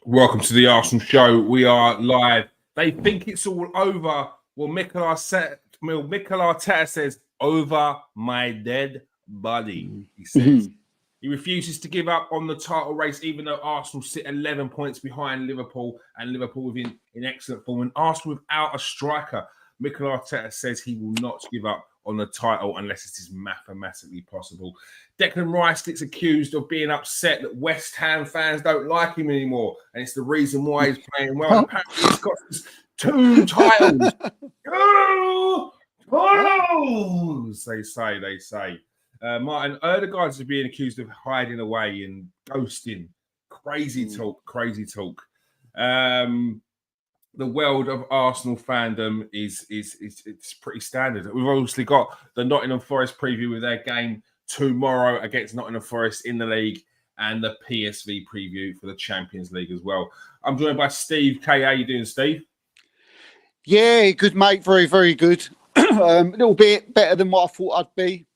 Welcome to the Arsenal show. We are live. They think it's all over. Well, Mikel Arteta says, over my dead body, he says. He refuses to give up on the title race, even though Arsenal sit 11 points behind Liverpool and Liverpool in excellent form. And Arsenal without a striker, Mikel Arteta says he will not give up on the title unless it is mathematically possible. Declan Rice gets accused of being upset that West Ham fans don't like him anymore, and it's the reason why he's playing well. And apparently he's got 2 titles. 2 titles, they say. Martin, Erdegaard's are being accused of hiding away and ghosting. Crazy talk. The world of Arsenal fandom is it's pretty standard. We've obviously got the Nottingham Forest preview with their game tomorrow against Nottingham Forest in the league, and the PSV preview for the Champions League as well. I'm joined by Steve K. How you doing, Steve? Yeah, good, mate. Very, very good. A little bit better than what I thought I'd be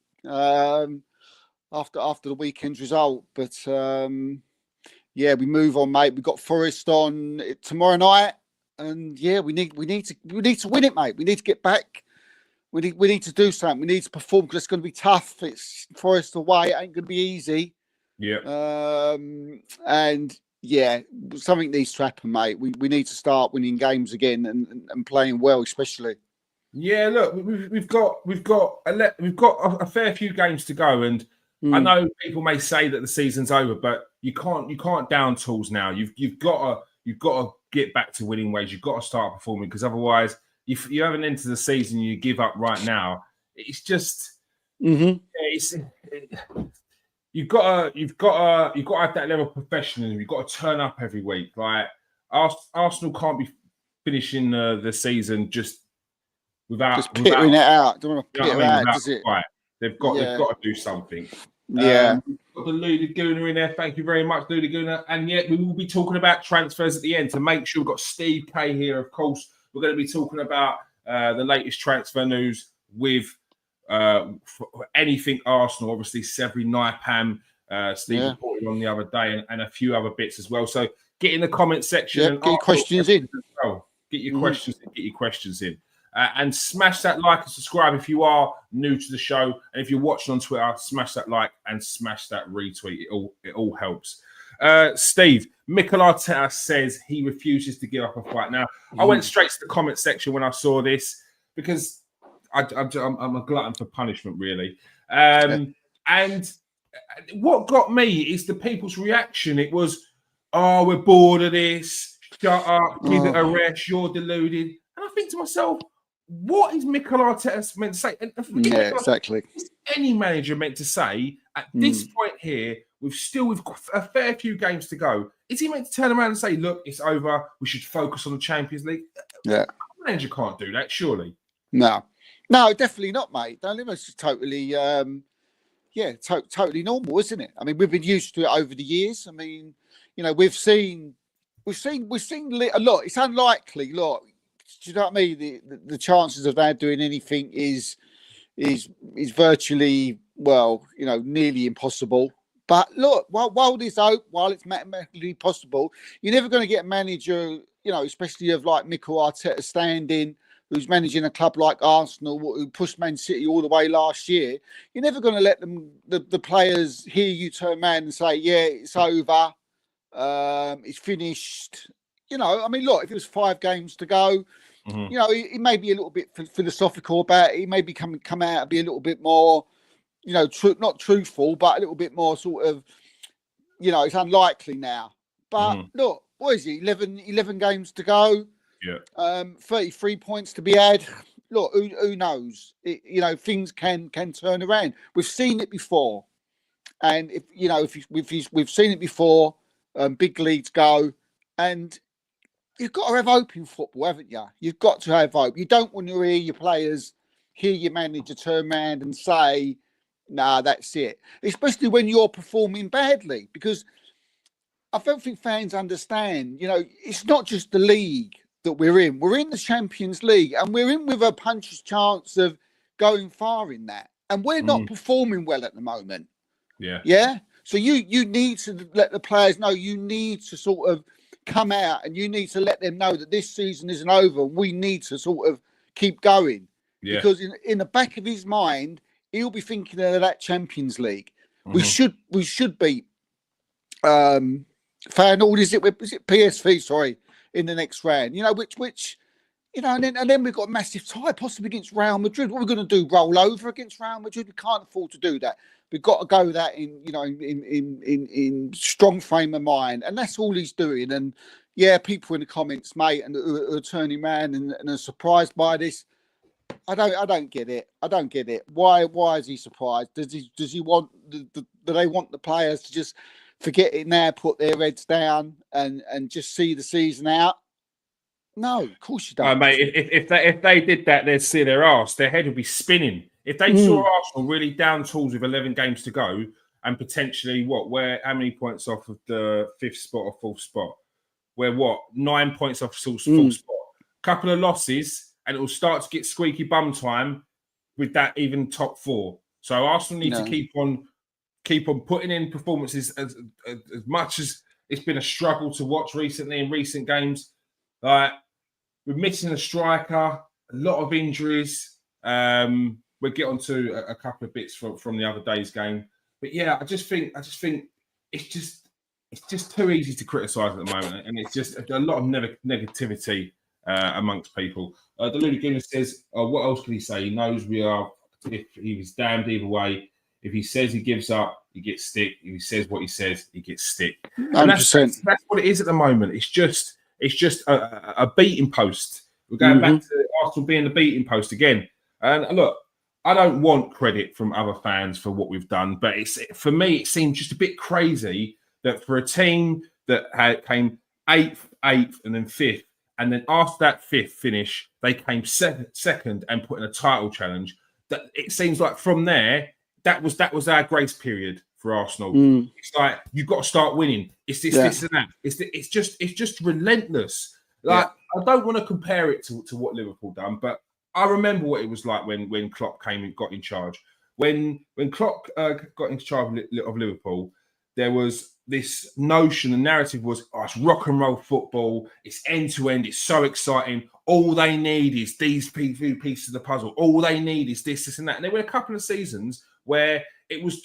after the weekend's result. But yeah, we move on, mate. We've got Forest on tomorrow night. And yeah, we need to win it, mate. We need to get back. We need to do something. We need to perform because it's going to be tough. It's Forest away. It ain't going to be easy. Yeah. And yeah, something needs to happen, mate. We need to start winning games again and playing well, especially. Yeah, look, we've got a fair few games to go, and I know people may say that the season's over, but you can't down tools now. You've got to get back to winning ways. You've got to start performing, because otherwise, if you haven't entered the season, you give up right now. It's just, you've got to have that level of professionalism. You've got to turn up every week. Like Arsenal can't be finishing the season just without petering it out. Don't want to peter out, does it? Right. They've got to do something. Yeah. Got the Lou Laguna in there. Thank you very much, Lou Laguna. And yet we will be talking about transfers at the end. To make sure we've got Steve K here, of course. We're going to be talking about the latest transfer news with anything Arsenal. Obviously, Severi Naipam, Steve reported on the other day, and a few other bits as well. So get in the comment section. Yeah, get your questions in. Get your questions in. And smash that like and subscribe if you are new to the show. And if you're watching on Twitter, smash that like and smash that retweet. It all helps. Steve, Mikel Arteta says he refuses to give up a fight. Now, I went straight to the comment section when I saw this, because I'm a glutton for punishment, really. And what got me is the people's reaction. It was, oh, we're bored of this. Shut up. Give it a rest. You're deluded. And I think to myself, what is Mikel Arteta meant to say? And yeah, exactly. Any manager meant to say at this point here, with a fair few games to go, is he meant to turn around and say, look, it's over, we should focus on the Champions League? Yeah. A manager can't do that, surely. No, definitely not, mate. It's totally, totally normal, isn't it? I mean, we've been used to it over the years. I mean, we've seen a lot. It's unlikely, look. Do you know what I mean? The chances of that doing anything is virtually, nearly impossible. But look, while there's hope, while it's mathematically possible, you're never going to get a manager, especially of like Mikel Arteta standing, who's managing a club like Arsenal, who pushed Man City all the way last year. You're never going to let the players hear you turn around and say, yeah, it's over, it's finished. I mean, look, if it was 5 games to go, he may be a little bit philosophical about it. He may be come out and be a little bit more, not truthful, but a little bit more sort of, it's unlikely now. But look, what is it? 11 games to go. Yeah. 33 points to be had. Look, who knows? Things can turn around. We've seen it before, and we've seen it before. Big leagues go, and you've got to have hope in football, haven't you? You've got to have hope. You don't want to hear your players, hear your manager turn around and say, nah, that's it. Especially when you're performing badly, because I don't think fans understand, it's not just the league that we're in. We're in the Champions League, and we're in with a puncher's chance of going far in that. And we're not performing well at the moment. Yeah. Yeah. So you need to let the players know. You need to sort of come out and you need to let them know that this season isn't over. We need to sort of keep going because in the back of his mind, he'll be thinking of that Champions League. We should beat Feyenoord. Is it PSV? Sorry, in the next round. You know, which you know, and then we've got a massive tie, possibly against Real Madrid. What are we going to do? Roll over against Real Madrid? We can't afford to do that. We've got to go that in strong frame of mind, and that's all he's doing. And yeah, people in the comments, mate, and who are turning around and are surprised by this. I don't get it. I don't get it. Why is he surprised? Does he want do they want the players to just forget it now, put their heads down, and just see the season out? No, of course you don't. Mate, if they did that, they'd see their arse. Their head would be spinning. If they saw Arsenal really down tools with 11 games to go and potentially how many points off of the 5th spot or 4th spot? We're 9 points off full spot. Couple of losses and it will start to get squeaky bum time with that even top 4. So Arsenal need to keep on putting in performances as much as it's been a struggle to watch recently in recent games. Like, we're missing a striker, a lot of injuries. We'll get on to a couple of bits from the other day's game. But yeah, I just think it's just too easy to criticise at the moment, and it's just a lot of negativity amongst people. The Lulu Guinness says, what else can he say? He knows we are. If he was damned either way. If he says he gives up, he gets stick. If he says what he says, he gets stick. 100%. And that's what it is at the moment. It's just a beating post. We're going back to Arsenal being the beating post again. And look, I don't want credit from other fans for what we've done, but for me, it seemed just a bit crazy that for a team that came 8th, and then 5th, and then after that 5th finish, they came second and put in a title challenge. That it seems like from there, that was our grace period for Arsenal. It's like you've got to start winning. It's this and that. It's just relentless. Like I don't want to compare it to what Liverpool done, but I remember what it was like when Klopp came and got in charge. When Klopp got in charge of Liverpool, there was this notion, the narrative was, it's rock and roll football. It's end to end. It's so exciting. All they need is these few pieces of the puzzle. All they need is this, and that. And there were a couple of seasons where it was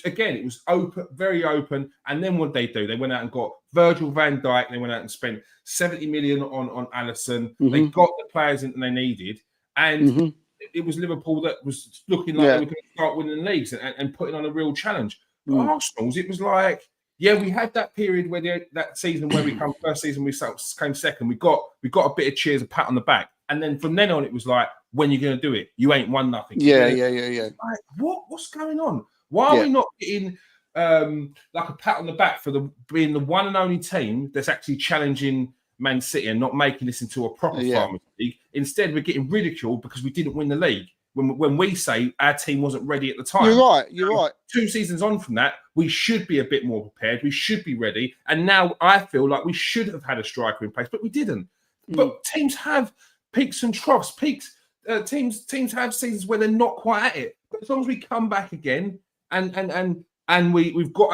open, very open. And then what they do? They went out and got Virgil van Dijk. They went out and spent 70 million on Alisson. They got the players in they needed. And it was Liverpool that was looking like they were going to start winning leagues and putting on a real challenge. But Arsenal's, it was like, we had that period where that season where we come first season, we came second. We got a bit of cheers, a pat on the back. And then from then on, it was like, when you're going to do it? You ain't won nothing. Yeah. Like, what's going on? Why are we not getting like a pat on the back for being the one and only team that's actually challenging Man City and not making this into a proper Farmers League? Instead, we're getting ridiculed because we didn't win the league. When we say our team wasn't ready at the time. You're right. 2 seasons on from that, we should be a bit more prepared. We should be ready. And now I feel like we should have had a striker in place, but we didn't. But teams have peaks and troughs. Teams have seasons where they're not quite at it. But as long as we come back again and we've got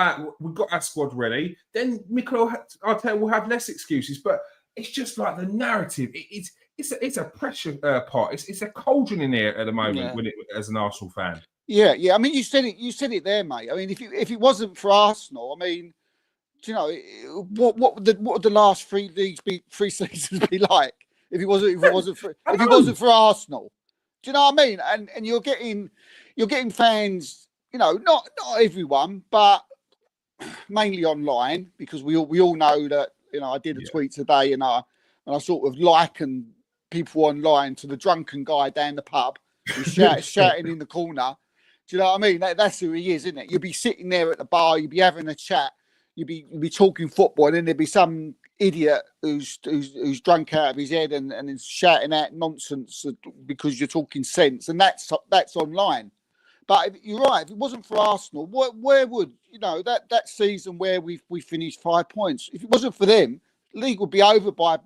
our squad ready, then Mikel Arteta will have less excuses. But it's just like the narrative. It's a pressure pot. It's a cauldron in here at the moment as an Arsenal fan. Yeah. I mean, you said it there, mate. I mean, if it wasn't for Arsenal, I mean, do you know what would the last 3 seasons be like if it wasn't for Arsenal? Do you know what I mean? And you're getting fans, you know, not everyone, but mainly online, because we all know that, you know, I did a tweet today and I sort of likened people online to the drunken guy down the pub who's shouting in the corner. Do you know what I mean? That's who he is, isn't it? You'd be sitting there at the bar, you'd be having a chat, you'd be talking football, and then there'd be some idiot who's drunk out of his head and is shouting out nonsense because you're talking sense, and that's online. But you're right. If it wasn't for Arsenal, where would, you know, that season where we finished 5 points? If it wasn't for them, the league would be over by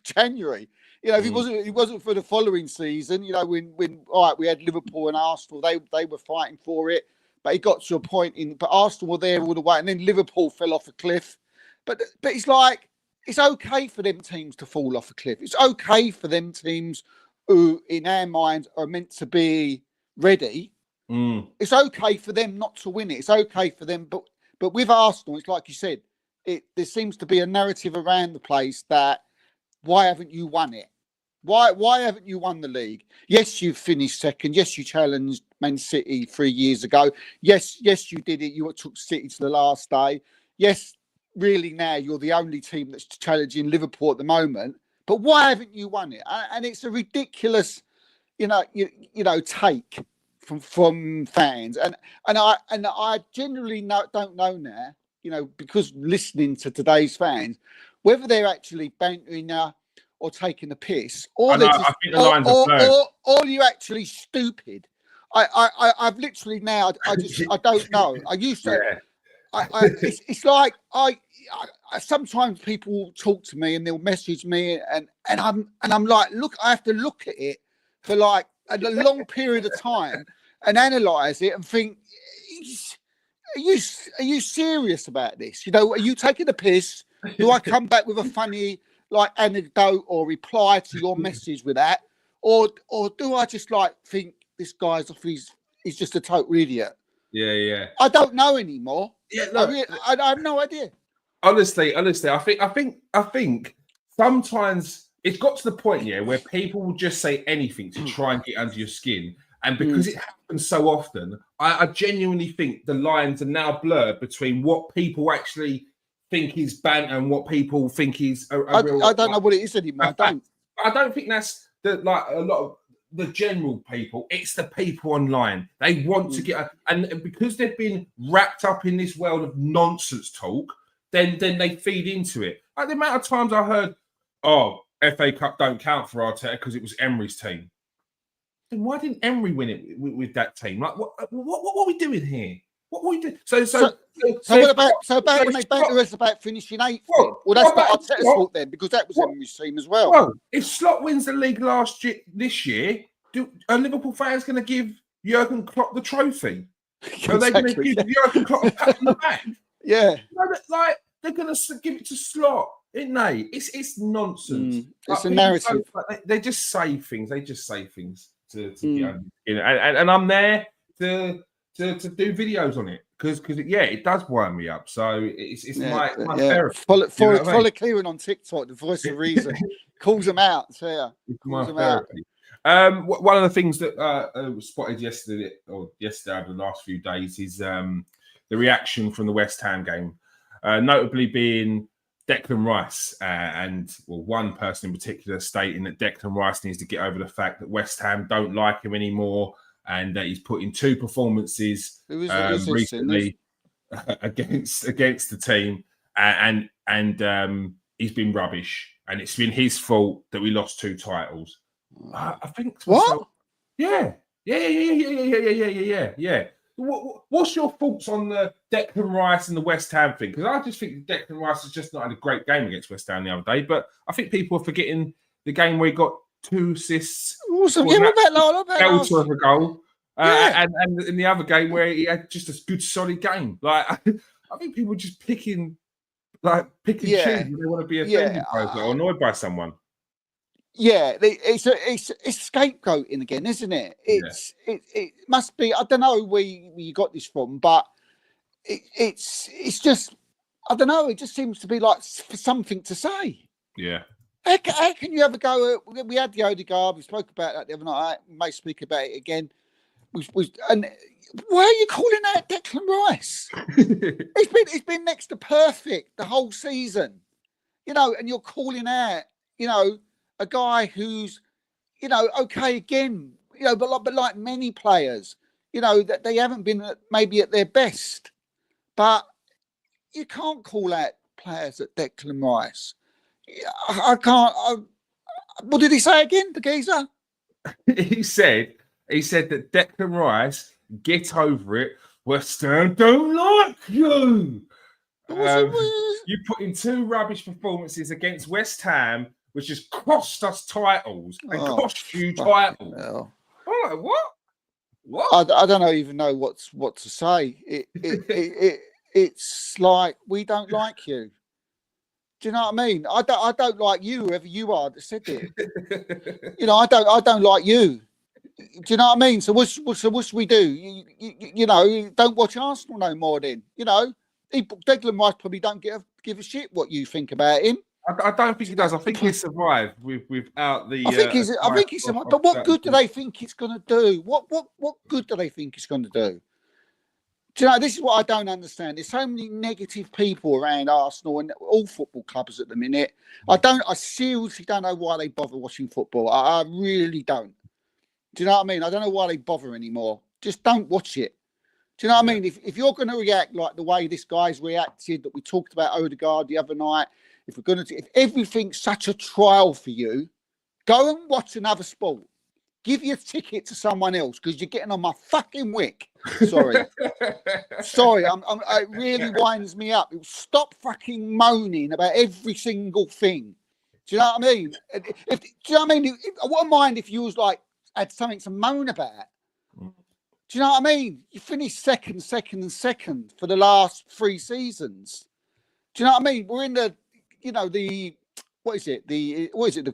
January. You know, if it wasn't for the following season, you know, when all right, we had Liverpool and Arsenal, they were fighting for it, but it got to a point but Arsenal were there all the way, and then Liverpool fell off a cliff. But it's like, it's okay for them teams to fall off a cliff. It's okay for them teams who, in our minds, are meant to be ready. It's okay for them not to win it. It's okay for them, but with Arsenal, it's like you said. There seems to be a narrative around the place that why haven't you won it? Why haven't you won the league? Yes, you finished second. Yes, you challenged Man City 3 years ago. Yes, you did it. You took City to the last day. Yes, really now you're the only team that's challenging Liverpool at the moment. But why haven't you won it? And it's a ridiculous, take from fans. And I generally don't know now, because listening to today's fans, whether they're actually bantering or taking the piss, or they're just, I think the lines are blurred. or you're actually stupid. I've literally now. I don't know. I used to. Yeah. It's like I sometimes people talk to me and they'll message me and I'm like, look, I have to look at it for like a long period of time and analyze it and think, are you serious about this? Are you taking the piss? Do I come back with a funny like anecdote or reply to your message with that, or do I just like think this guy's off? He's just a total idiot. Yeah. I don't know anymore. Yeah, look, I have no idea. Honestly, I think sometimes it's got to the point, where people will just say anything to try and get under your skin, and because it happens so often, I genuinely think the lines are now blurred between what people actually think is banter and what people think is a real. I don't know what it is anymore. I don't think that's a lot of the general people. It's the people online. They want to get, and because they've been wrapped up in this world of nonsense talk, then they feed into it. Like the amount of times I heard, FA Cup don't count for Arteta because it was Emery's team. Then why didn't Emery win it with that team? Like, what are we doing here? What are we doing? So what about when they banter us about finishing eighth? Well, that's not Arteta's fault then, because that was Emery's team as well. Well, if Slot wins the league this year, are Liverpool fans going to give Jurgen Klopp the trophy? Are they going to give Jurgen Klopp a pat on the back? Yeah. Like they're going to give it to Slot, isn't they? It's nonsense. It's a narrative. They just say things. They just say things to and I'm there to do videos on it because it does wind me up. So it's my therapy. Follow Kieran on TikTok, the voice of reason, calls them out. So it's my therapy. One of the things that was spotted yesterday over the last few days is the reaction from the West Ham game, notably being Declan Rice and one person in particular stating that Declan Rice needs to get over the fact that West Ham don't like him anymore, and that he's put in 2 performances recently against the team, and he's been rubbish, and it's been his fault that we lost 2 titles. I think what? Yeah. What's your thoughts on the Declan Rice and the West Ham thing? Because I just think Declan Rice has just not had a great game against West Ham the other day, but I think people are forgetting the game where he got 2 assists. Awesome. Yeah, what about worth a goal. And in the other game where he had just a good solid game. Like I think people are just picking choose when they want to be offended by or annoyed by someone. Yeah, it's scapegoating again, isn't it? It must be. I don't know where you got this from, but it's just, I don't know. It just seems to be like for something to say. Yeah. How can you ever go? We had the Odegaard. We spoke about that the other night. We may speak about it again. And why are you calling out Declan Rice? It's been next to perfect the whole season, and you're calling out, a guy who's, okay again, but like many players, that they haven't been maybe at their best, but you can't call out players at Declan Rice. I can't. What did he say again, the geezer? He said that Declan Rice, get over it. West Ham don't like you. You put in 2 rubbish performances against West Ham, which has cost us titles and cost you titles. Hell. I'm like, what? I don't even know what to say. It's like, we don't like you. Do you know what I mean? I don't like you, whoever you are that said it. You know, I don't like you. Do you know what I mean? So what we do? You know, you don't watch Arsenal no more. Then you know, Declan Rice probably don't give a shit what you think about him. I don't think he does. I think he survived without the. I think he's. But what good do they think it's going to do? What good do they think it's going to do? Do you know, this is what I don't understand. There's so many negative people around Arsenal and all football clubs at the minute. I seriously don't know why they bother watching football. I really don't. Do you know what I mean? I don't know why they bother anymore. Just don't watch it. Do you know what I mean? If you're going to react like the way this guy's reacted, that we talked about Odegaard the other night, if everything's such a trial for you, go and watch another sport. Give your ticket to someone else because you're getting on my fucking wick. Sorry. Sorry, it really winds me up. Stop fucking moaning about every single thing. Do you know what I mean? Do you know what I mean? I wouldn't mind if you was like, had something to moan about. Do you know what I mean? You finished second for the last 3 seasons. Do you know what I mean? We're in the the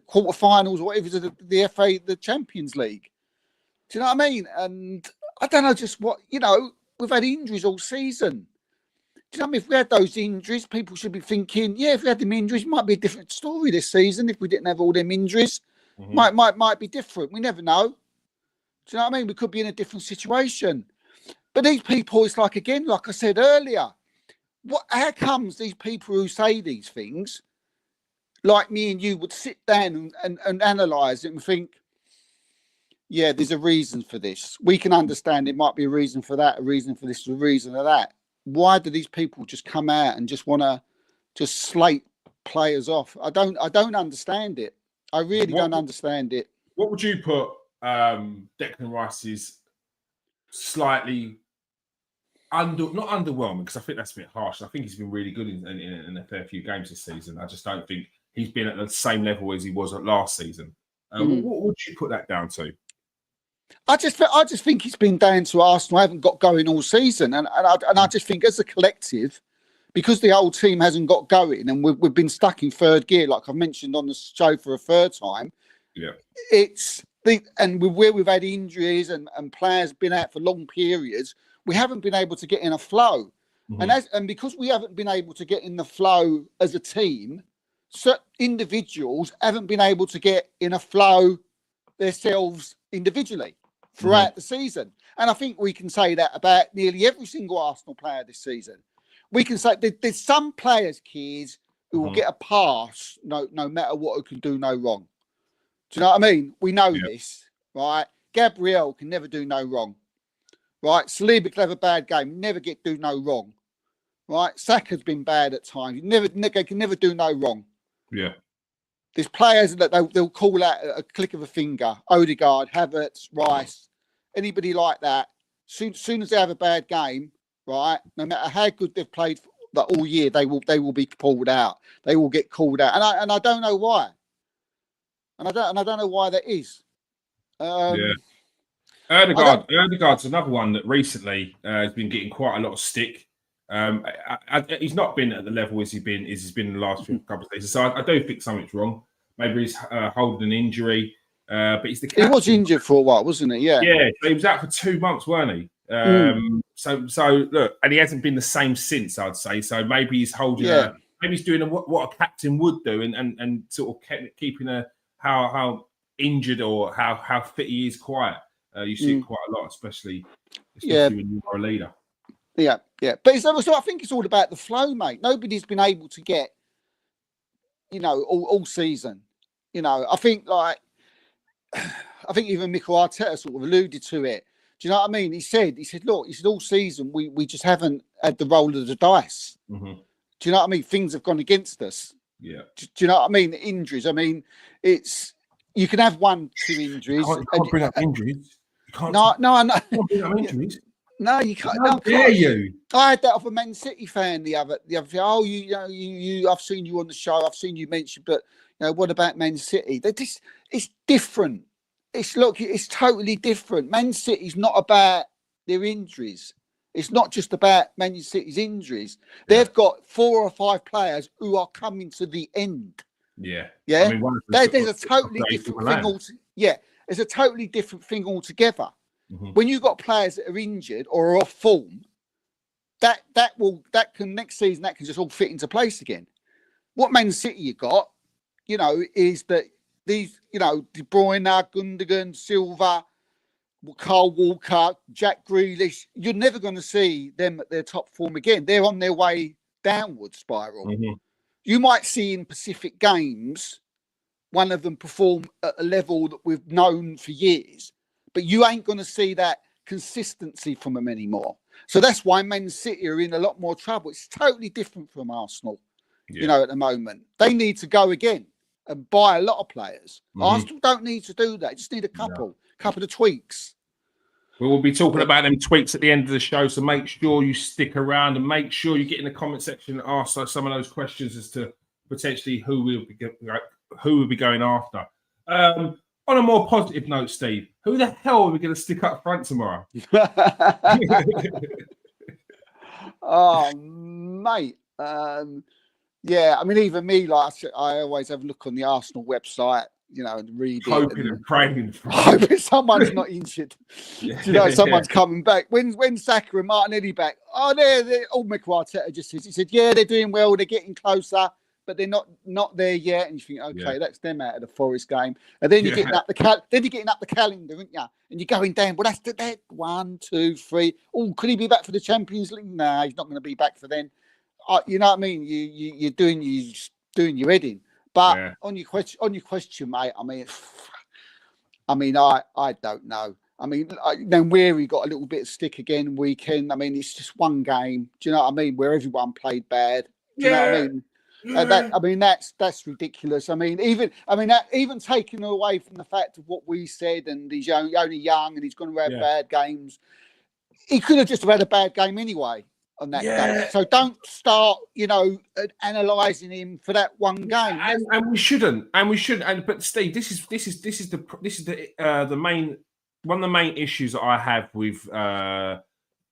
quarterfinals or whatever, the FA, the Champions League. Do you know what I mean? And I don't know just what, we've had injuries all season. Do you know what I mean? If we had those injuries, people should be thinking, if we had them injuries, it might be a different story this season. If we didn't have all them injuries, might be different. We never know. Do you know what I mean? We could be in a different situation. But these people, it's like, again, like I said earlier, how comes these people who say these things, like me and you, would sit down and analyse it and think, there's a reason for this. We can understand it might be a reason for that, a reason for this, a reason for that. Why do these people just come out and just want to just slate players off? I don't understand it. I really don't understand it. What would you put Declan Rice's slightly not underwhelming, because I think that's a bit harsh. I think he's been really good in a fair few games this season. I just don't think he's been at the same level as he was at last season. What would you put that down to? I just think it's been down to Arsenal haven't got going all season, and I just think as a collective, because the whole team hasn't got going, and we've been stuck in third gear, like I've mentioned on the show for a third time. Yeah, where we've had injuries and players been out for long periods, we haven't been able to get in a flow, and because we haven't been able to get in the flow as a team, so individuals haven't been able to get in a flow themselves individually throughout the season. And I think we can say that about nearly every single Arsenal player this season. We can say there's some players, kids, who will get a pass no matter what, who can do no wrong. Do you know what I mean? We know this, right? Gabriel can never do no wrong, right? Saliba can have a bad game, never do no wrong, right? Saka's been bad at times, can never do no wrong. Yeah. There's players that they'll call out at a click of a finger. Odegaard, Havertz, Rice, anybody like that. Soon as they have a bad game, right? No matter how good they've played all year, they will be pulled out. They will get called out, and I don't know why. And I don't know why that is. Odegaard's another one that recently has been getting quite a lot of stick. He's not been at the level as he's been in the last couple of seasons. So I do think something's wrong. Maybe he's holding an injury, but he's the captain. He was injured for a while, wasn't he? Yeah. Yeah, so he was out for 2 months, weren't he? So look, and he hasn't been the same since, I'd say. So maybe he's holding. Maybe he's doing what a captain would do, and sort of keeping how injured or how fit he is quiet. You see it quite a lot, especially when you are a leader. Yeah. But so I think it's all about the flow, mate. Nobody's been able to get, all season. I think even Mikel Arteta sort of alluded to it. Do you know what I mean? He said, look, all season we just haven't had the roll of the dice. Do you know what I mean? Things have gone against us. Yeah. Do you know what I mean? The injuries. I mean, you can have 1-2 injuries. You can't bring up injuries. No, I know. You can't bring up injuries. No, you can't. How dare you? I had that off a Man City fan the other day. Oh, you. I've seen you on the show. I've seen you mention, but what about Man City? It's different. It's totally different. Man City's not about their injuries. It's not just about Man City's injuries. They've got 4 or 5 players who are coming to the end. Yeah. Yeah. I mean, There's a totally different thing. It's a totally different thing altogether. Mm-hmm. When you've got players that are injured or are off form, that can next season that can just all fit into place again. What Man City you got, is that these, De Bruyne, Gundogan, Silva, Carl Walker, Jack Grealish, you're never going to see them at their top form again. They're on their way downward spiral. Mm-hmm. You might see in Pacific Games one of them perform at a level that we've known for years, but you ain't going to see that consistency from them anymore. So that's why Man City are in a lot more trouble. It's totally different from Arsenal, at the moment. They need to go again and buy a lot of players. Mm-hmm. Arsenal don't need to do that. Just need a couple of tweaks. We will be talking about them tweaks at the end of the show, so make sure you stick around and make sure you get in the comment section and ask us some of those questions as to potentially who we'll be going after. On a more positive note, Steve, who the hell are we going to stick up front tomorrow? Oh, mate. Yeah, I mean, even me, like I always have a look on the Arsenal website, and read hoping it. And praying. Hoping someone's not injured. Someone's coming back. When Saka and Martinelli back, they're all Mikel Arteta just says. He said, yeah, they're doing well, they're getting closer, but they're not there yet. And you think, okay, that's them out of the Forest game. And then you're getting up the calendar, aren't you? And you're going down. Well, that's that 1, 2, 3. Oh, could he be back for the Champions League? Nah, he's not going to be back for then. You know what I mean? You're doing your head in. But on your question, mate. I don't know. I mean, then Weary got a little bit of stick again weekend. I mean, it's just one game. Do you know what I mean? Where everyone played bad. Do you know what I mean? That's ridiculous. I mean, even taking away from the fact of what we said, and he's only young and he's going to have bad games. He could have just had a bad game anyway on that day. So don't start, analysing him for that one game. And we shouldn't. But Steve, this is the main one of the main issues that I have with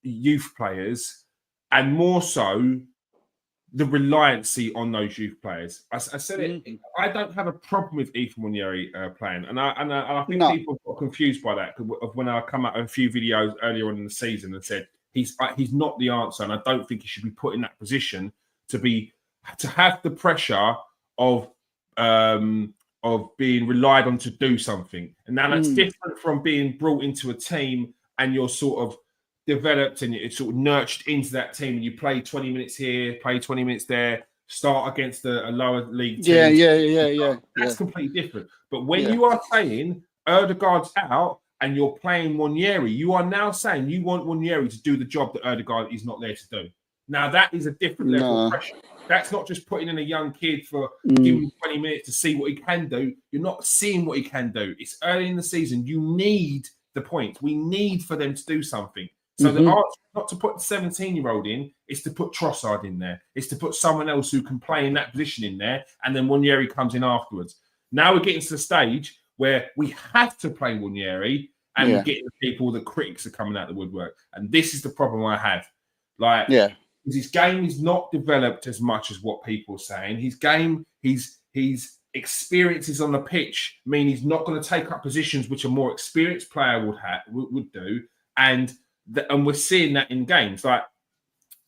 youth players, and more so the reliancy on those youth players. I said it. I don't have a problem with Ethan Nwaneri playing, and I think people got confused by that of when I come out a few videos earlier on in the season and said he's not the answer, and I don't think he should be put in that position to have the pressure of being relied on to do something. And now that's different from being brought into a team and you're sort of developed and it's sort of nurtured into that team, and you play 20 minutes here, play 20 minutes there, start against a lower league team. Yeah. That's completely different. But when you are saying Ødegaard's out and you're playing Nwaneri, you are now saying you want Nwaneri to do the job that Ødegaard is not there to do. Now that is a different level of pressure. That's not just putting in a young kid for giving him 20 minutes to see what he can do. You're not seeing what he can do. It's early in the season. You need the points. We need for them to do something. So the answer is not to put the 17-year-old in, it's to put Trossard in there. It's to put someone else who can play in that position in there, and then Nwaneri comes in afterwards. Now we're getting to the stage where we have to play Nwaneri, and we're getting the people, the critics are coming out of the woodwork. And this is the problem I have. His game is not developed as much as what people are saying. His game, his experiences on the pitch mean he's not going to take up positions which a more experienced player would do. And we're seeing that in games. Like,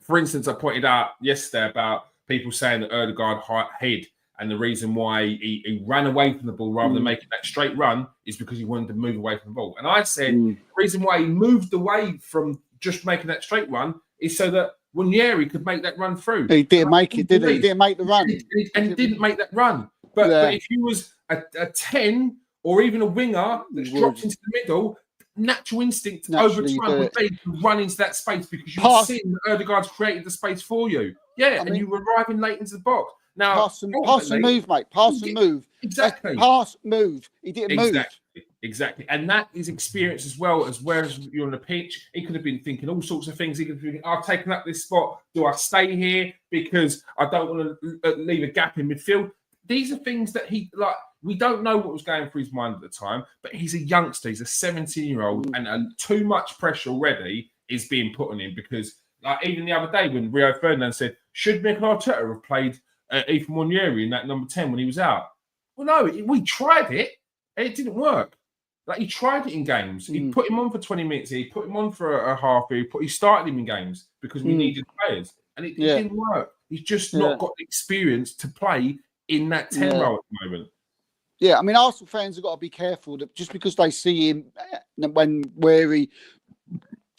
for instance, I pointed out yesterday about people saying that Ødegaard hid, and the reason why he ran away from the ball rather than making that straight run is because he wanted to move away from the ball. And I said the reason why he moved away from just making that straight run is so that Nwaneri could make that run through. He didn't make it, did he? He didn't make the run. And he didn't make that run. But if he was a 10 or even a winger that's dropped into the middle, natural instinct over time would be to run into that space because you've seen that Ødegaard's created the space for you. And you were arriving late into the box. Now, pass and move, mate. Pass and move. Exactly. Pass, move. He didn't move. Exactly. And that is experience as well as whereas you're on the pitch. He could have been thinking all sorts of things. He could have been thinking, I've taken up this spot. Do I stay here because I don't want to leave a gap in midfield? These are things that we don't know what was going through his mind at the time, but he's a youngster. He's a 17-year-old and too much pressure already is being put on him because, like, even the other day when Rio Ferdinand said, should Mikel Arteta have played Ethan Nwaneri in that number 10 when he was out? Well, no, we tried it and it didn't work. Like, he tried it in games. He put him on for 20 minutes. He put him on for a half. He started him in games because we needed players. And it didn't work. He's just not got the experience to play in that 10 role at the moment. Yeah, I mean, Arsenal fans have got to be careful that just because they see him where he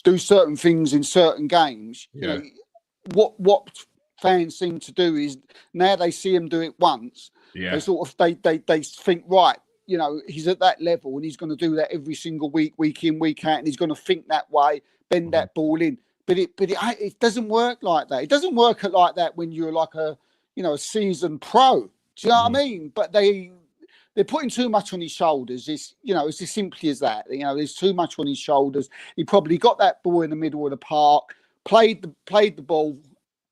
do certain things in certain games, you know, what fans seem to do is now they see him do it once, they sort of they think, right, you know, he's at that level and he's going to do that every single week, week in, week out, and he's going to think that way, bend that ball in. But it doesn't work like that. It doesn't work like that when you're like a seasoned pro. Do you know what I mean? But they're putting too much on his shoulders. It's as simply as that. You know, there's too much on his shoulders. He probably got that ball in the middle of the park, played the ball,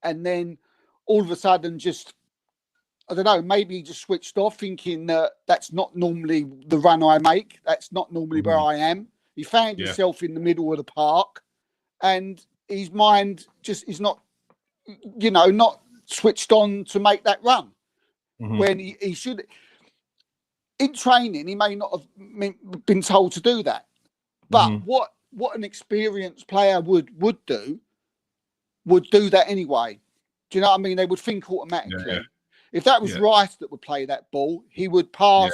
and then all of a sudden just, I don't know, maybe he just switched off thinking that that's not normally the run I make. That's not normally where I am. He found himself in the middle of the park and his mind just is not switched on to make that run when he should. In training, he may not have been told to do that. But what an experienced player would do that anyway. Do you know what I mean? They would think automatically. Yeah. If that was Rice that would play that ball, he would pass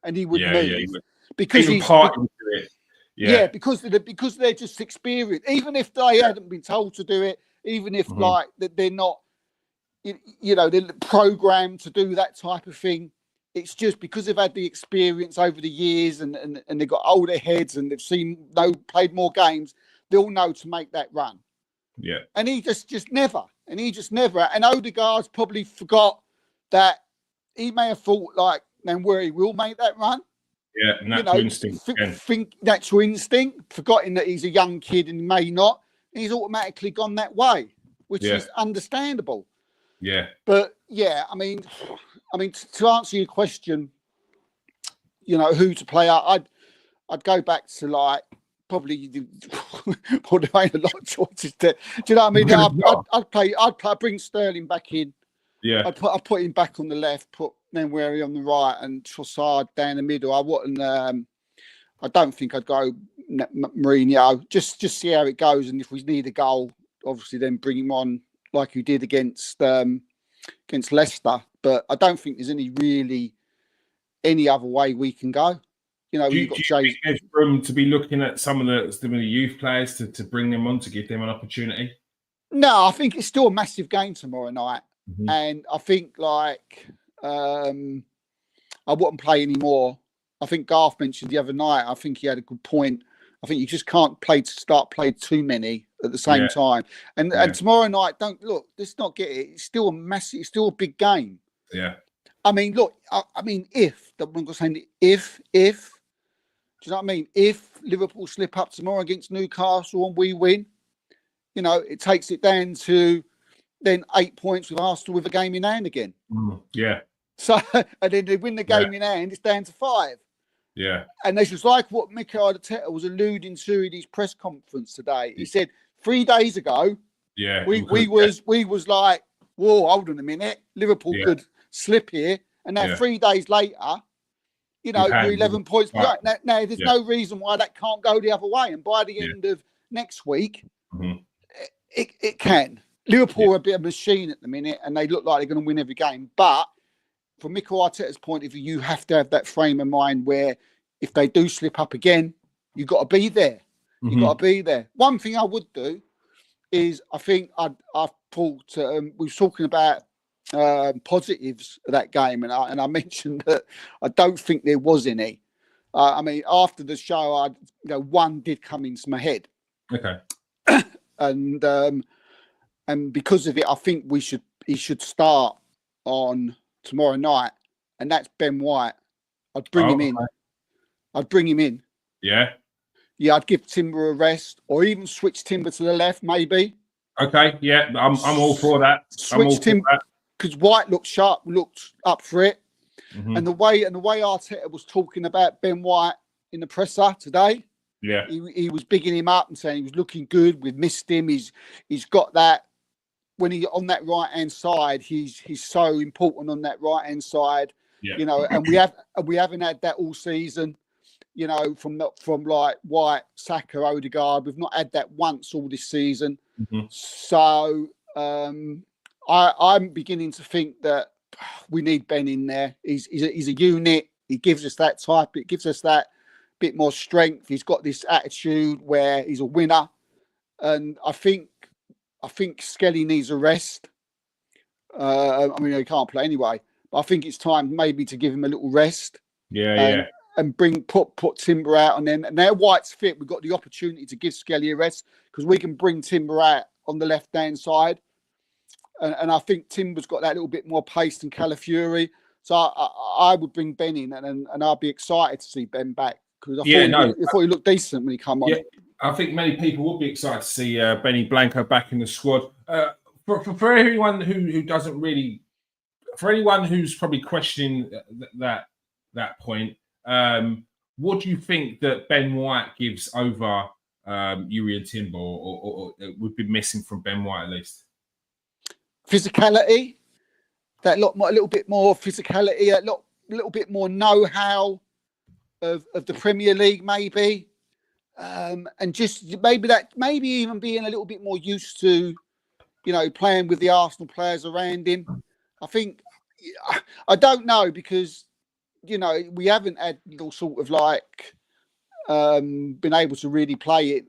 and he would move because he's part of it. Yeah, because they're just experienced. Even if they hadn't been told to do it, even if like that they're not, they're programmed to do that type of thing. It's just because they've had the experience over the years and they've got older heads and they've played more games. They'll know to make that run. Yeah, and he just never. And Odegaard's probably forgot that he may have thought like, then where he will make that run. Yeah, natural instinct. Natural instinct, forgetting that he's a young kid and he may not. And he's automatically gone that way, which is understandable. Yeah. But yeah, I mean, to answer your question, who to play out, I'd go back to like probably there ain't a lot of choices there. Do you know what I mean? I'd bring Sterling back in. Yeah. I'd put him back on the left, put Nwaneri on the right, and Trossard down the middle. I don't think I'd go Mourinho. Just see how it goes, and if we need a goal, obviously then bring him on like you did against Leicester. But I don't think there's any other way we can go. Do you think there's room to be looking at some of the youth players to bring them on to give them an opportunity? No, I think it's still a massive game tomorrow night. And I think like I wouldn't play anymore. I think Garth mentioned the other night, I think he had a good point. I think you just can't play too many at the same time. And tomorrow night, let's not get it. It's still it's still a big game. Yeah. I mean, look, if do you know what I mean? If Liverpool slip up tomorrow against Newcastle and we win, it takes it down to then 8 points with Arsenal with a game in hand again. Yeah. So, and then they win the game in hand, it's down to 5. Yeah. And this was like what Mikel Arteta was alluding to in his press conference today. He said 3 days ago, we was like, whoa, hold on a minute, Liverpool could slip here. And now 3 days later, you're 11 points behind. Now there's no reason why that can't go the other way. And by the end of next week, it can. Liverpool are a bit of a machine at the minute, and they look like they're going to win every game. But from Mikel Arteta's point of view, you have to have that frame of mind where if they do slip up again, you've got to be there. You've got to be there. One thing I would do is I think I've thought, we were talking about positives of that game, and I mentioned that I don't think there was any. I mean, after the show, one did come into my head. Okay. And because of it, I think he should start on tomorrow night, and that's Ben White. I'd bring him in. I'd bring him in. Yeah. Yeah, I'd give Timber a rest, or even switch Timber to the left, maybe. Okay. Yeah, I'm all for that. Switch Timber because White looked sharp, looked up for it, and the way Arteta was talking about Ben White in the presser today, Yeah. He was bigging him up and saying he was looking good. We've missed him. He's got that when he on that right hand side. He's so important on that right hand side. Yeah. You know, and we haven't had that all season. You know, from like White, Saka, Odegaard, we've not had that once all this season. Mm-hmm. So I'm beginning to think that we need Ben in there. He's a unit. He gives us that type. It gives us that bit more strength. He's got this attitude where he's a winner, and I think Skelly needs a rest. I mean, he can't play anyway, but I think it's time maybe to give him a little rest. Yeah. And put Timber out, and then now White's fit. We've got the opportunity to give Skelly a rest because we can bring Timber out on the left hand side, and I think Timber's got that little bit more pace than Calafiori. So I would bring Ben in, and I'd be excited to see Ben back because I thought he looked decent when he came on. Yeah, I think many people would be excited to see Benny Blanco back in the squad. For everyone who doesn't really, for anyone who's probably questioning that point, what do you think that Ben White gives over Urian Timber, or would be missing from Ben White at least? Physicality, a little bit more physicality, a little bit more know-how of the Premier League, maybe, and just maybe even being a little bit more used to, you know, playing with the Arsenal players around him. I don't know because, you know, we haven't had sort of like been able to really play it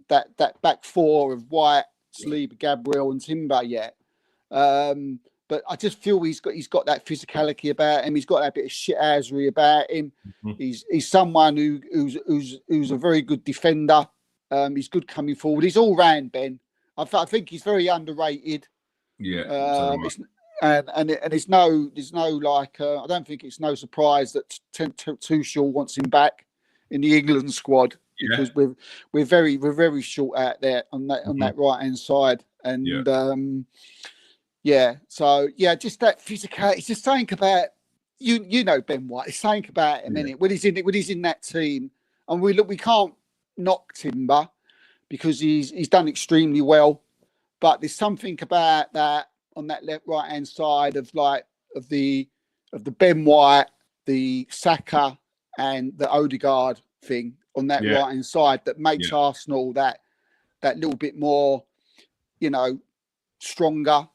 that back four of White, Saliba, Gabriel, and Timber yet. But I just feel he's got that physicality about him. He's got that bit of shithousery about him. Mm-hmm. He's someone who's a very good defender. He's good coming forward. He's all round, Ben. I think he's very underrated. Yeah. And there's no like I don't think it's no surprise that Tuchel wants him back in the England squad because we're very short out there on that right hand side, and just that physicality. It's just something about you know Ben White. It's something about him, innit? When he's in that team, and we can't knock Timber because he's done extremely well, but there's something about that on that left right hand side of the Ben White, the Saka, and the Odegaard thing on that right hand side that makes Arsenal that little bit more, you know, stronger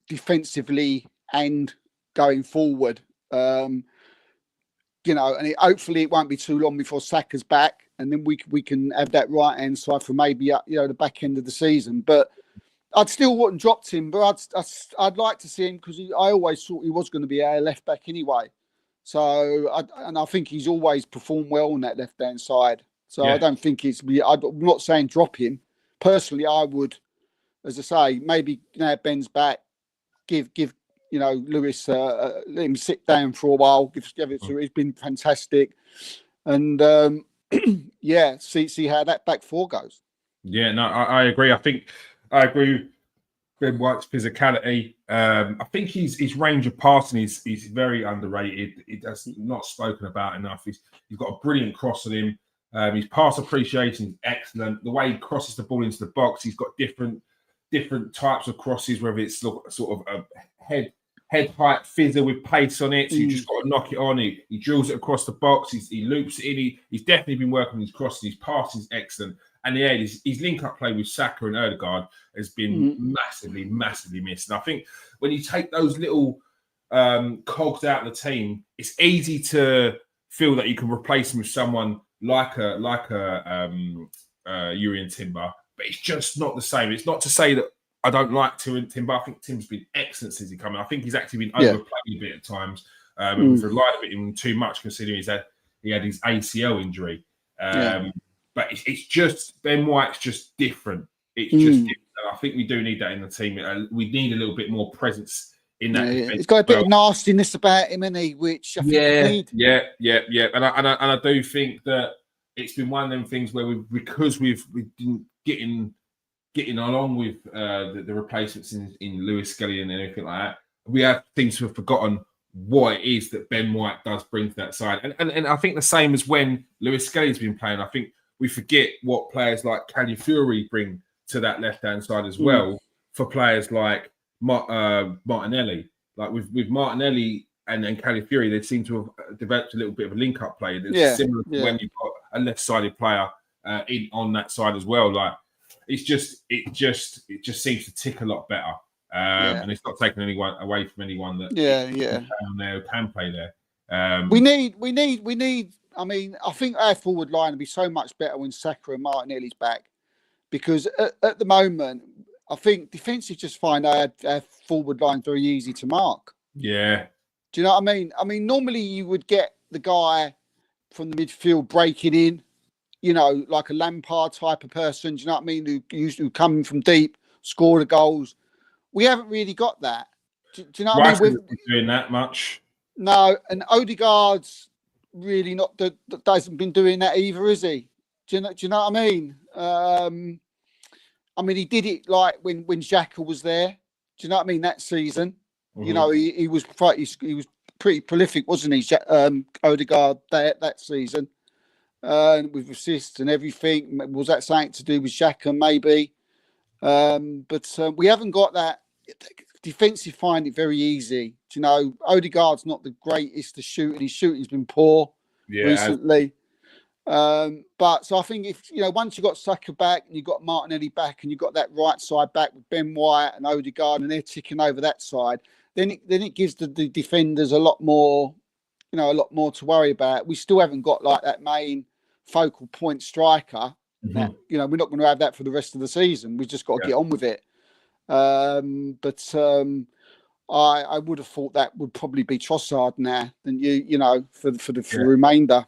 defensively and going forward. You know, and hopefully it won't be too long before Saka's back, and then we can have that right hand side for maybe the back end of the season. But I'd still wouldn't drop Timber. I'd like to see him because I always thought he was going to be our left back anyway. So I think he's always performed well on that left hand side. So I don't think I'm not saying drop him. Personally, I would, as I say, maybe now Ben's back, give Lewis let him sit down for a while. Give it to him. He's been fantastic, and see how that back four goes. Yeah, no, I agree. I agree with Ben White's physicality. I think his range of passing is very underrated. It's not spoken about enough. He's got a brilliant cross on him. His pass appreciation is excellent. The way he crosses the ball into the box, he's got different types of crosses, whether it's sort of a head height fizzer with pace on it. So you just got to knock it on. He drills it across the box. He loops it in. He's definitely been working on his crossing. His passing is excellent. And his link-up play with Saka and Odegaard has been massively, massively missed. And I think when you take those little cogs out of the team, it's easy to feel that you can replace them with someone like a Urian Timber, but it's just not the same. It's not to say that I don't like Timber. I think Tim's been excellent since he came in. I think he's actually been overplayed a bit at times. We've relied a bit on him too much, considering he had his ACL injury. But it's just Ben White's just different. It's just different. I think we do need that in the team. We need a little bit more presence in that. He's got a bit of nastiness about him, isn't he? Which I think we need. Yeah. And I do think that it's been one of them things where because we've been getting along with the replacements in Lewis Skelly and everything like that, we seem to have forgotten what it is that Ben White does bring to that side. And I think the same as when Lewis Skelly's been playing. I think we forget what players like Calafiori bring to that left-hand side as well for players like Martinelli. Like with Martinelli and Calafiori, they seem to have developed a little bit of a link-up play that's similar to when you've got a left-sided player on that side as well. Like it just seems to tick a lot better. And it's not taking anyone away from anyone that down there can play there. We need. I mean, I think our forward line will be so much better when Saka and Martinelli's back, because at the moment, I think defensive just find our forward line very easy to mark. Yeah. Do you know what I mean? I mean, normally you would get the guy from the midfield breaking in, you know, like a Lampard type of person. Do you know what I mean? Who come from deep, score the goals. We haven't really got that. Do you know what I mean? We're doing that much. No, and Odegaard's really not hasn't been doing that either, is he? Do you know what I mean? I mean, he did it like when Xhaka was there. Do you know what I mean? That season, you know, he was pretty prolific, wasn't he? Odegaard that season, with assists and everything. Was that something to do with Xhaka? Maybe. But we haven't got that. Defensive find it very easy. Do you know, Odegaard's not the greatest to shoot, and his shooting's been poor recently. But so I think if you know, once you got Saka back and you got Martinelli back and you got that right side back with Ben White and Odegaard and they're ticking over that side, then it gives the defenders a lot more, you know, a lot more to worry about. We still haven't got like that main focal point striker. That, you know, we're not going to have that for the rest of the season. We've just got to get on with it. I would have thought that would probably be Trossard now than you know, for the remainder.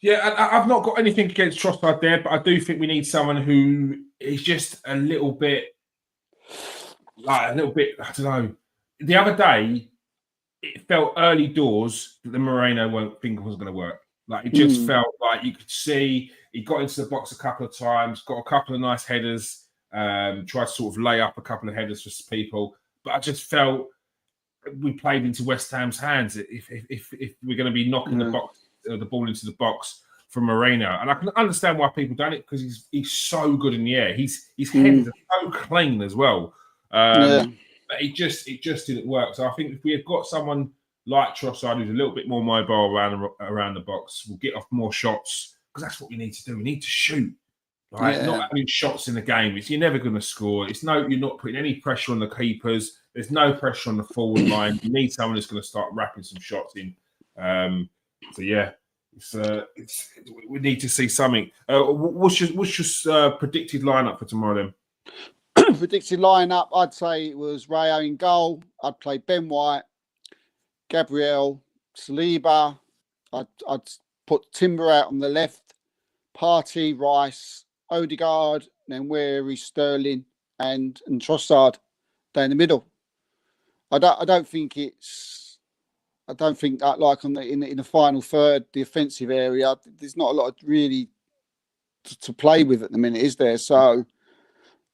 Yeah, I've not got anything against Trossard there, but I do think we need someone who is just a little bit, I don't know. The other day, it felt early doors that the Moreno thing wasn't going to work. Like, it just felt like you could see he got into the box a couple of times, got a couple of nice headers, tried to sort of lay up a couple of headers for people. But I just felt we played into West Ham's hands if we're going to be knocking the ball into the box from Moreno. And I can understand why people don't it, because he's so good in the air. His headers are so clean as well. But it just didn't work. So I think if we had got someone like Trossard, who's a little bit more mobile around the box, we'll get off more shots, because that's what we need to do. We need to shoot. Right? Not having shots in the game. You're never going to score. You're not putting any pressure on the keepers. There's no pressure on the forward line. You need someone who's going to start wrapping some shots in. So yeah, we need to see something. What's your predicted lineup for tomorrow then? Predicted lineup, I'd say it was Rayo in goal. I'd play Ben White, Gabriel, Saliba. I'd put Timber out on the left, Partey, Rice, Odegaard, then Weary, Sterling, and Trossard down the middle. I don't think that like in the final third, the offensive area, there's not a lot of really to play with at the minute, is there? So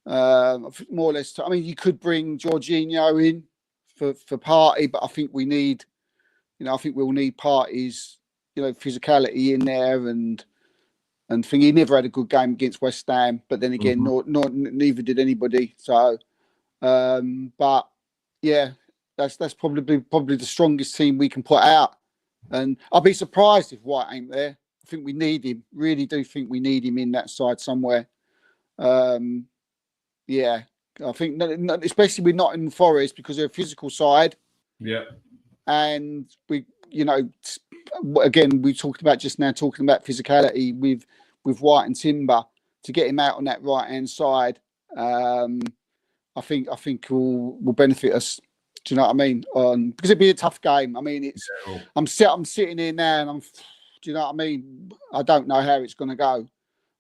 more or less. I mean, you could bring Jorginho in for Partey, but I think we need, you know, I think we'll need Partey's, you know, physicality in there, and think he never had a good game against West Ham, but then again, neither did anybody. So, but yeah, that's probably the strongest team we can put out, and I'll be surprised if White ain't there. I think we need him. Really do think we need him in that side somewhere. Yeah, I think especially with Nottingham Forest, because they're a physical side. Yeah, and we, you know, again, we talked about physicality with White and Timber, to get him out on that right hand side. I think will benefit us. Do you know what I mean? Because it'd be a tough game. I mean, I'm sitting here now, and do you know what I mean? I don't know how it's going to go,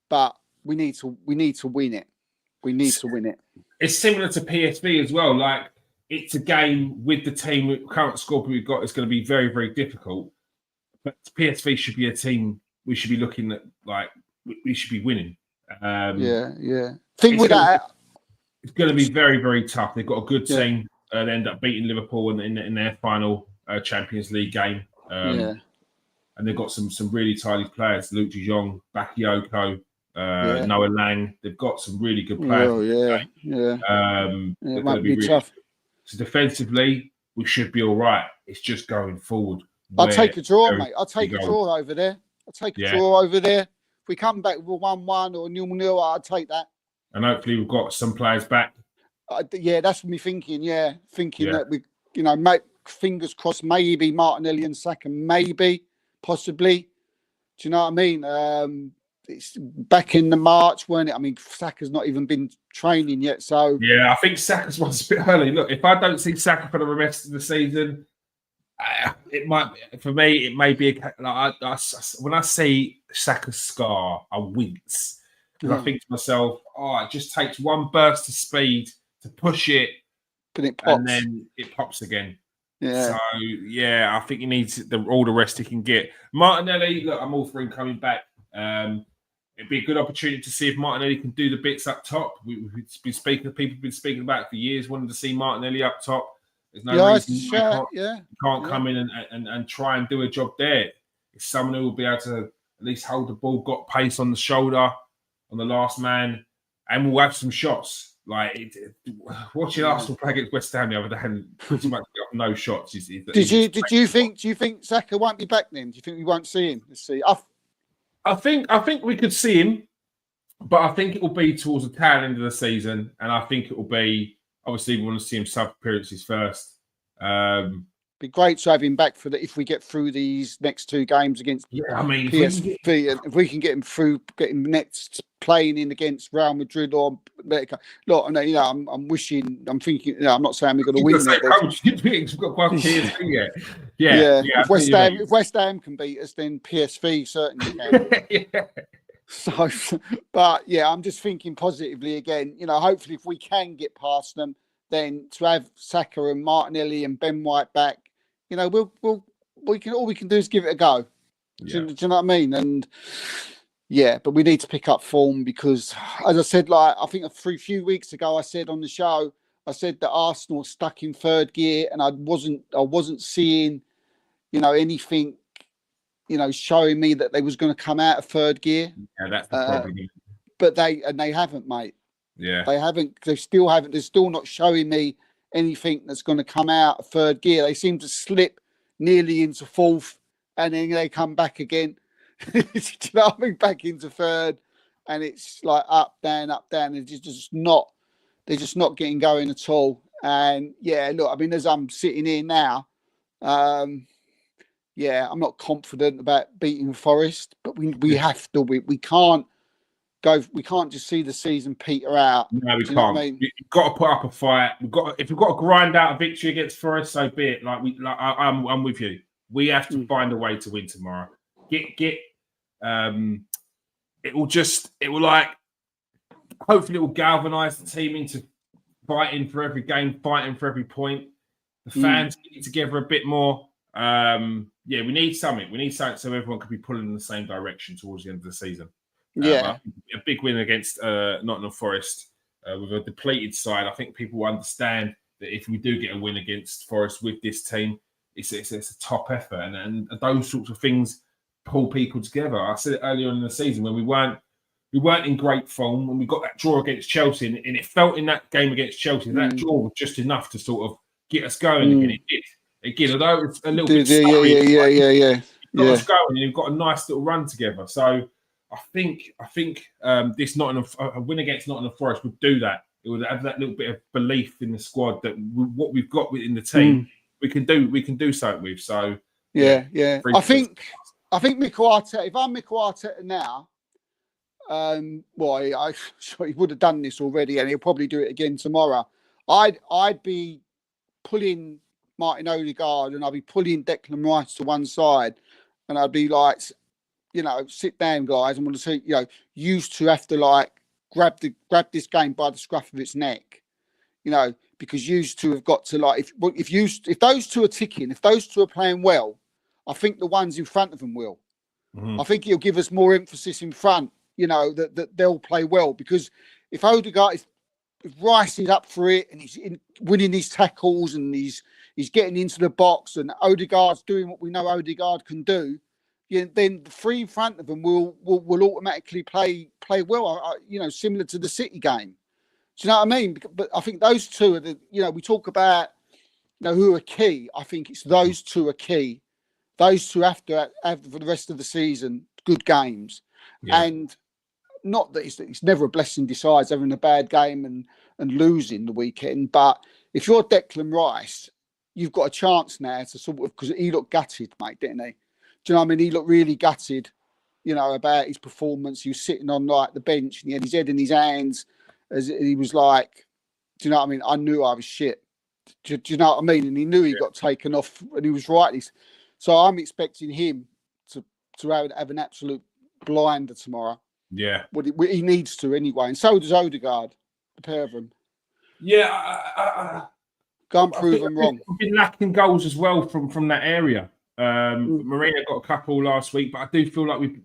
but we need to win it. We need to win it. It's similar to PSV as well. Like, it's a game with the team, current squad we've got, is going to be very, very difficult. But PSV should be a team we should be looking at, like, we should be winning. Think with that, it's going to be very, very tough. They've got a good team. They end up beating Liverpool in their final Champions League game. and they've got some really tidy players: Luke De Jong, Bakayoko, Noah Lang. They've got some really good players. Oh, yeah. They're It going to might be be really tough. So defensively, we should be all right. It's just going forward. I'll take a draw, mate. I'll take a draw over there. If we come back with a 1-1 or 0-0, I'll take that. And hopefully we've got some players back. That's me thinking. Yeah, that we, make fingers crossed. Maybe Martinelli and Saka, possibly. Do you know what I mean? It's back in the March, weren't it? I mean, Saka's not even been training yet, so yeah, I think Saka's one's a bit early. Look, if I don't see Saka for the rest of the season, it might, for me, it may be when I see Saka's scar, I wince because I think to myself, it just takes one burst of speed to push it, but it pops. And then it pops again. Yeah. So I think he needs all the rest he can get. Martinelli, look, I'm all for him coming back. It'd be a good opportunity to see if Martinelli can do the bits up top. We've been speaking. People have been speaking about it for years, wanting to see Martinelli up top. There's no reason he can't come in and try and do a job there. It's someone who will be able to at least hold the ball, got pace on the shoulder, on the last man, and we'll have some shots. Like watching Arsenal play against West Ham the other day, and pretty much got no shots. Do you think Saka won't be back then? Do you think we won't see him this season? I think we could see him, but I think it will be towards the tail end of the season, and I think it will be obviously we want to see him sub appearances first. Be great to have him back for if we get through these next two games against PSV, and if we can get him through, get him next playing in against Real Madrid or Atletico. Look, I'm wishing, I'm thinking. I'm not saying we're going to win it. If West Ham can beat us, then PSV certainly can. So, but I'm just thinking positively again. Hopefully, if we can get past them, then to have Saka and Martinelli and Ben White back, we can do is give it a go. Do you know what I mean? And but we need to pick up form because, as I said, I think a few weeks ago, I said on the show, I said that Arsenal stuck in third gear, and I wasn't seeing, anything, showing me that they was going to come out of third gear. Yeah, that's the problem. But they haven't, mate. Yeah, they haven't. They still haven't. They're still not showing me anything that's going to come out of third gear. They seem to slip nearly into fourth, and then they come back again. Do you know what I mean? Back into third, and it's like up, down. They're just not getting going at all. And look, I mean, as I'm sitting here now, I'm not confident about beating Forest, but we have to. We can't go. We can't just see the season peter out. No, we can't. I mean? You've got to put up a fight. If we've got to grind out a victory against Forest, so be it. I'm with you. We have to find a way to win tomorrow. Hopefully it will galvanise the team into fighting for every game, fighting for every point. The fans get together a bit more. We need something. We need something so everyone can be pulling in the same direction towards the end of the season. A big win against Nottingham Forest with a depleted side. I think people will understand that if we do get a win against Forest with this team, it's a top effort, and those sorts of things pull people together. I said it earlier in the season when we weren't in great form when we got that draw against Chelsea, and it felt in that game against Chelsea that draw was just enough to sort of get us going again. It did. Again, although it's a little bit got us going, and we've got a nice little run together. So I think this a win against Nottingham Forest would do that. It would have that little bit of belief in the squad that what we've got in the team we can do something with. So I think Mikel Arteta. If I'm Mikel Arteta now, I'm sure he would have done this already, and he'll probably do it again tomorrow. I'd be pulling Martin Odegaard and I'd be pulling Declan Rice to one side, and I'd be like, sit down, guys. I'm going to say, used to have to grab this game by the scruff of its neck, because used to have got to if those two are ticking, if those two are playing well, I think the ones in front of them will. I think he'll give us more emphasis in front, that they'll play well, because if Rice is up for it and he's winning these tackles and he's getting into the box and Odegaard's doing what we know Odegaard can do, then the three in front of them will automatically play well. Similar to the City game. Do you know what I mean? But I think those two are we talk about who are key. I think it's those two are key. Those two have to have for the rest of the season good games, and not that it's never a blessing besides having a bad game and losing the weekend. But if you're Declan Rice, you've got a chance now to sort of, because he looked gutted, mate, didn't he? Do you know what I mean? He looked really gutted, about his performance. He was sitting on like the bench and he had his head in his hands as he was like, do you know what I mean? I knew I was shit. Do you know what I mean? And he knew he got taken off, and he was right. So I'm expecting him to have an absolute blinder tomorrow. Yeah. He needs to anyway. And so does Odegaard, the pair of them. Yeah. Can't prove them wrong. We've been lacking goals as well from that area. Marina got a couple last week, but I do feel like we've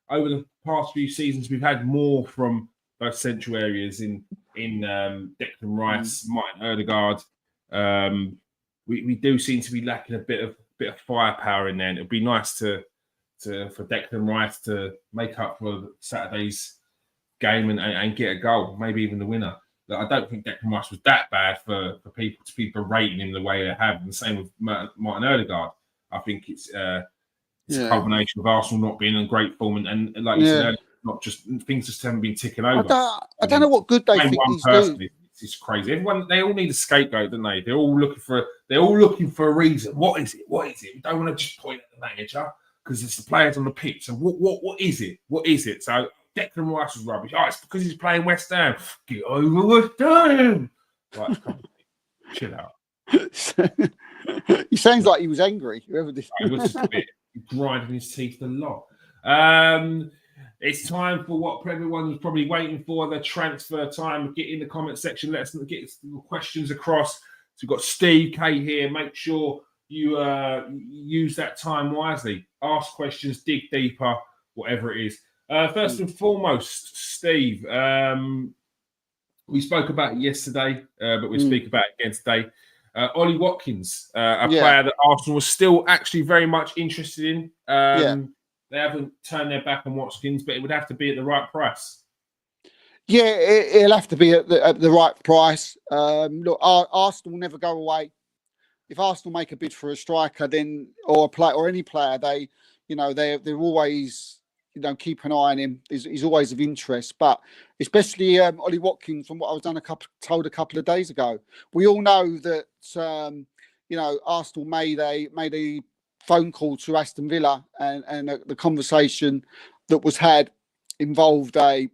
over the past few seasons we've had more from those central areas in Declan Rice, Martin Odegaard. We do seem to be lacking a bit of firepower in there, and it'd be nice for Declan Rice to make up for Saturday's game and get a goal, maybe even the winner. I don't think Declan Rice was that bad for people to be berating him the way they have. And the same with Martin Odegaard. I think it's a culmination of Arsenal not being in great form and like you said earlier, not just things just haven't been ticking over. I don't know what good they think these do. It's crazy. They all need a scapegoat, don't they? They're all looking for a reason. What is it? We don't want to just point at the manager because it's the players on the pitch. So what is it? What is it? So Declan Rice was rubbish. Oh, it's because he's playing West Ham. Get over West Ham. Like, chill out. He sounds like he was angry. Whoever this he was just a bit grinding his teeth a lot. It's time for what everyone was probably waiting for, the transfer time. Get in the comment section. Let us get your questions across. So we've got Steve K here. Make sure you use that time wisely. Ask questions, dig deeper, whatever it is. First and foremost, Steve, we spoke about it yesterday, but we'll speak about it again today. Ollie Watkins, a player that Arsenal was still actually very much interested in. They haven't turned their back on Watkins, but it would have to be at the right price. Yeah, it'll have to be at the right price. Look, Arsenal never go away. If Arsenal make a bid for a striker, then or a player or any player, they're always keep an eye on him. He's always of interest, but especially Ollie Watkins, from what I was told a couple of days ago. We all know that Arsenal made a phone call to Aston Villa, and the conversation that was had involved a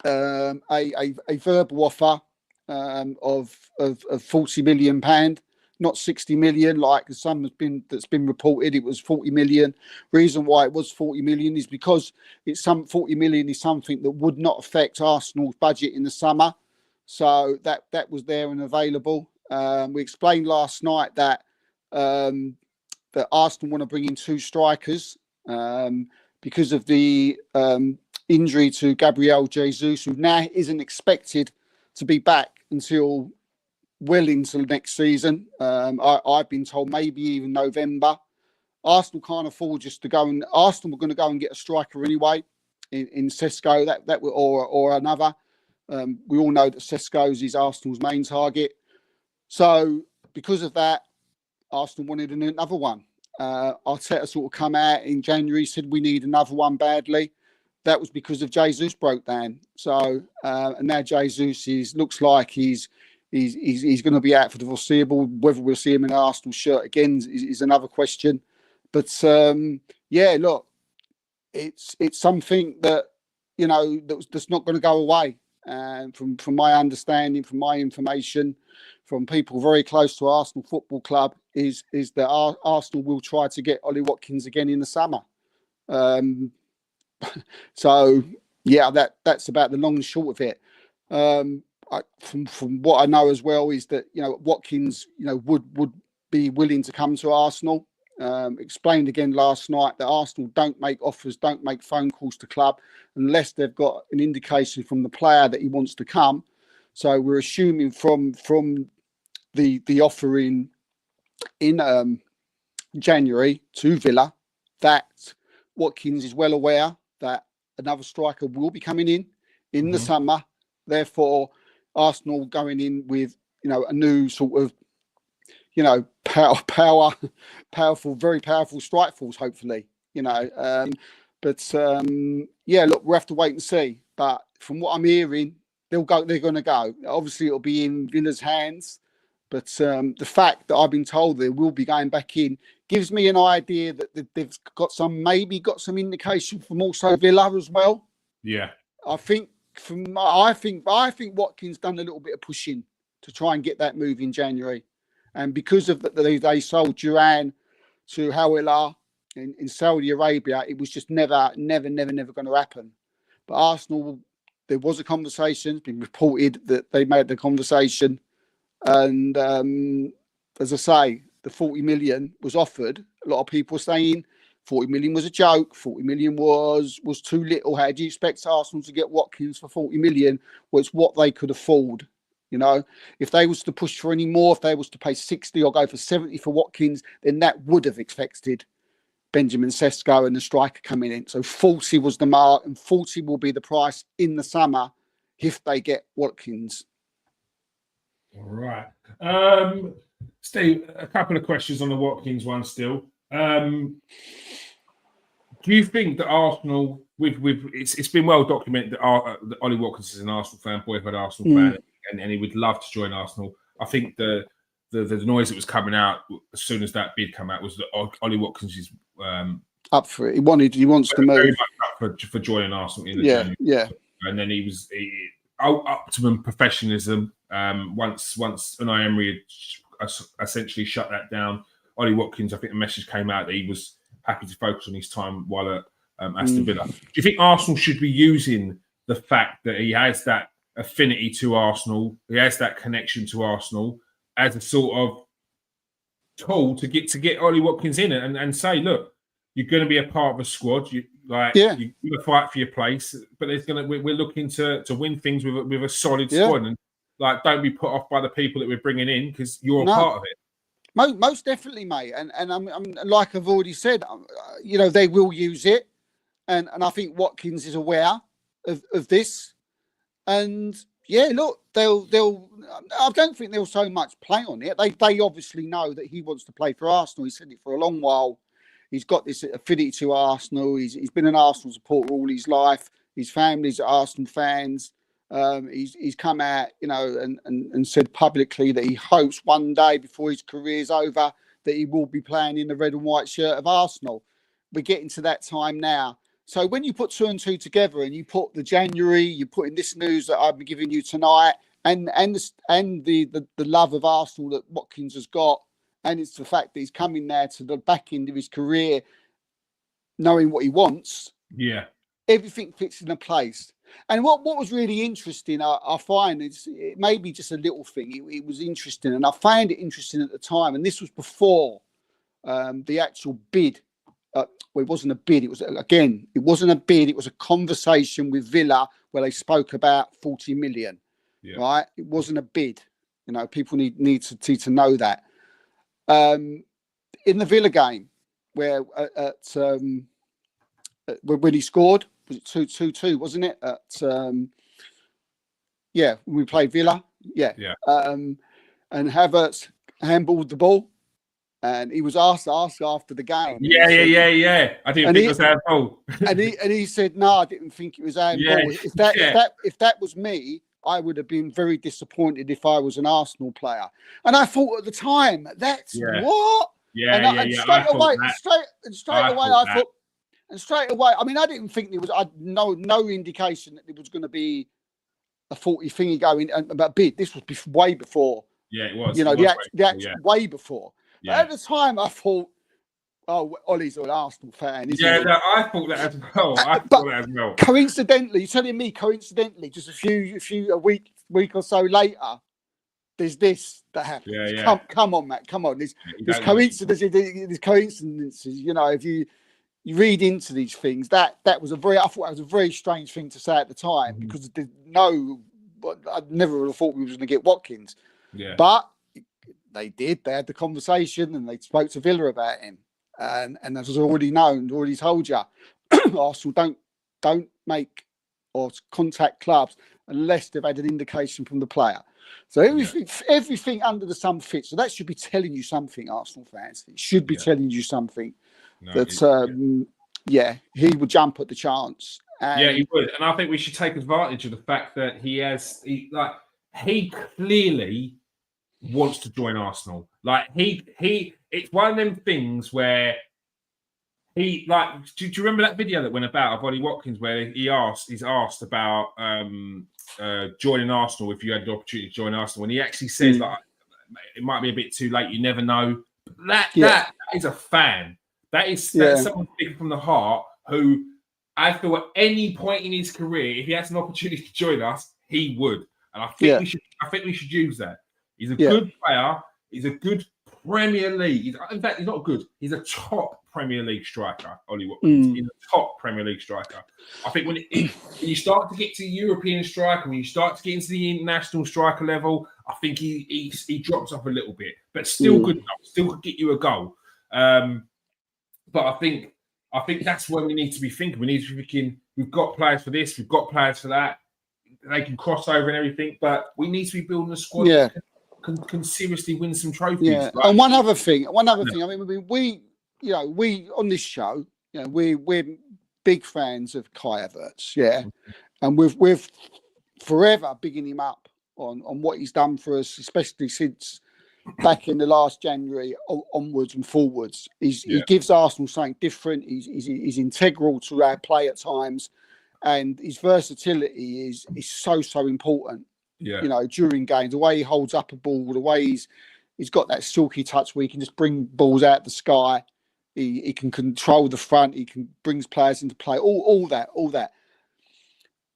verbal offer of £40 million, not 60 million like some that's been reported. It was 40 million. Reason why it was 40 million is because 40 million is something that would not affect Arsenal's budget in the summer, so that was there and available. We explained last night that Arsenal want to bring in two strikers because of the injury to Gabriel Jesus, who now isn't expected to be back until well into the next season. I've been told maybe even November. Arsenal can't afford just to go, and Arsenal were going to go and get a striker anyway in Sesko, that or another. We all know that Sesko's is Arsenal's main target. So because of that, Arsenal wanted another one. Arteta sort of come out in January, said we need another one badly. That was because of Jesus broke down. So and now Jesus looks like he's going to be out for the foreseeable. Whether we'll see him in an Arsenal shirt again is another question. But look, it's something that that's not going to go away. And from my understanding, from my information, from people very close to Arsenal Football Club, is that Arsenal will try to get Ollie Watkins again in the summer. So that's about the long and short of it. From what I know as well is that Watkins would be willing to come to Arsenal. Explained again last night that Arsenal don't make offers, don't make phone calls to club unless they've got an indication from the player that he wants to come. So we're assuming from the offer in January to Villa that Watkins is well aware that another striker will be coming in the summer. Therefore, Arsenal going in with, a new sort of, powerful, very powerful strike force, hopefully, But look, we'll have to wait and see. But from what I'm hearing, they're going to go. Obviously, it'll be in Villa's hands. But the fact that I've been told they will be going back in gives me an idea that they've got some indication from also Villa as well. Yeah, I think Watkins done a little bit of pushing to try and get that move in January, and because of they sold Duran to Hawala in Saudi Arabia, it was just never going to happen. But Arsenal, there was a conversation. It's been reported that they made the conversation. And as I say, the 40 million was offered. A lot of people were saying 40 million was a joke. 40 million was too little. How do you expect Arsenal to get Watkins for 40 million? Well, it's what they could afford. If they was to push for any more, if they was to pay 60 or go for 70 for Watkins, then that would have expected Benjamin Sesko and the striker coming in. So 40 was the mark, and 40 will be the price in the summer if they get Watkins. All right. Steve, a couple of questions on the Watkins one still. Do you think that Arsenal, it's been well documented that Ollie Watkins is an Arsenal fan, boyhood Arsenal fan, and he would love to join Arsenal. I think the noise that was coming out as soon as that bid came out was that Ollie Watkins is up for it. He wants to move. Very much up for joining Arsenal in the January. Yeah. And then he was optimum professionalism. Once Unai Emery had essentially shut that down, Ollie Watkins, I think the message came out that he was happy to focus on his time while at Aston Villa. Do you think Arsenal should be using the fact that he has that affinity to Arsenal, he has that connection to Arsenal, as a sort of tool to get Ollie Watkins in and say, look, you're going to be a part of a squad. You're going to fight for your place, but we're looking to win things with a solid squad, and don't be put off by the people that we're bringing in because you're a part of it. Most definitely, mate. And I'm like I've already said, they will use it, and I think Watkins is aware of this, and look, they'll. I don't think they'll so much play on it. They obviously know that he wants to play for Arsenal. He's said it for a long while. He's got this affinity to Arsenal. He's been an Arsenal supporter all his life. His family's Arsenal fans. He's come out, and said publicly that he hopes one day before his career's over that he will be playing in the red and white shirt of Arsenal. We're getting to that time now. So when you put two and two together and you put the January, you put in this news that I've been giving you tonight, and the love of Arsenal that Watkins has got, and it's the fact that he's coming there to the back end of his career, knowing what he wants. Yeah, everything fits in a place. And what was really interesting, I find, it may be just a little thing. It was interesting, and I found it interesting at the time. And this was before the actual bid. Well, it wasn't a bid. It wasn't a bid. It was a conversation with Villa where they spoke about 40 million. Yeah. Right? It wasn't a bid. People need to know that. In the Villa game, where when he scored, was it 2-2, wasn't it? When we played Villa. Yeah. And Havertz handballed the ball, and he was asked after the game. Yeah. I didn't think it was handball. and he said, "No, I didn't think it was handball. Yeah. If that was me, I would have been very disappointed if I was an Arsenal player." And I thought at the time, that's what. And straight away, I mean, I didn't think there was. I no indication that there was going to be a 40 thingy going about bid. This was way before. Yeah, it was. Way before. Yeah. But at the time, I thought, "Oh, Ollie's an Arsenal fan." I thought that as well. Coincidentally, you're telling me coincidentally, just a week or so later, there's this that happened. Yeah. Come on, Matt. Come on. There's coincidences. If you read into these things, I thought it was a very strange thing to say at the time, because I never would have thought we was going to get Watkins. Yeah. But they did. They had the conversation and they spoke to Villa about him. and as was already known, already told you, Arsenal don't make or contact clubs unless they've had an indication from the player. So everything under the sun fits. So that should be telling you something, Arsenal fans. It should be telling you something he would jump at the chance. And he would, and I think we should take advantage of the fact that he clearly wants to join Arsenal. Like it's one of them things where do you remember that video that went about of Ollie Watkins where he's asked about joining Arsenal if you had the opportunity to join Arsenal, and he actually says it might be a bit too late, you never know. That is a fan. That is someone speaking from the heart who I feel at any point in his career, if he has an opportunity to join us, he would. And I think we should use that. He's a good player. He's a good Premier League. In fact, he's not good. He's a top Premier League striker, Ollie Watkins. He's a top Premier League striker. I think when you start to get to European striker, when you start to get into the international striker level, I think he drops off a little bit, but still good enough. Still could get you a goal. But I think that's where we need to be thinking. We need to be thinking, we've got players for this, we've got players for that. They can cross over and everything, but we need to be building a squad that can seriously win some trophies. Yeah. Right? And one other thing. I mean, we on this show, we're big fans of Kai Havertz, and we've forever bigging him up on what he's done for us, especially since back in the last January onwards and forwards. He gives Arsenal something different. He's integral to our play at times, and his versatility is so important. During games, the way he holds up a ball, the way he's got that silky touch where he can just bring balls out of the sky. He can control the front. He brings players into play. All that.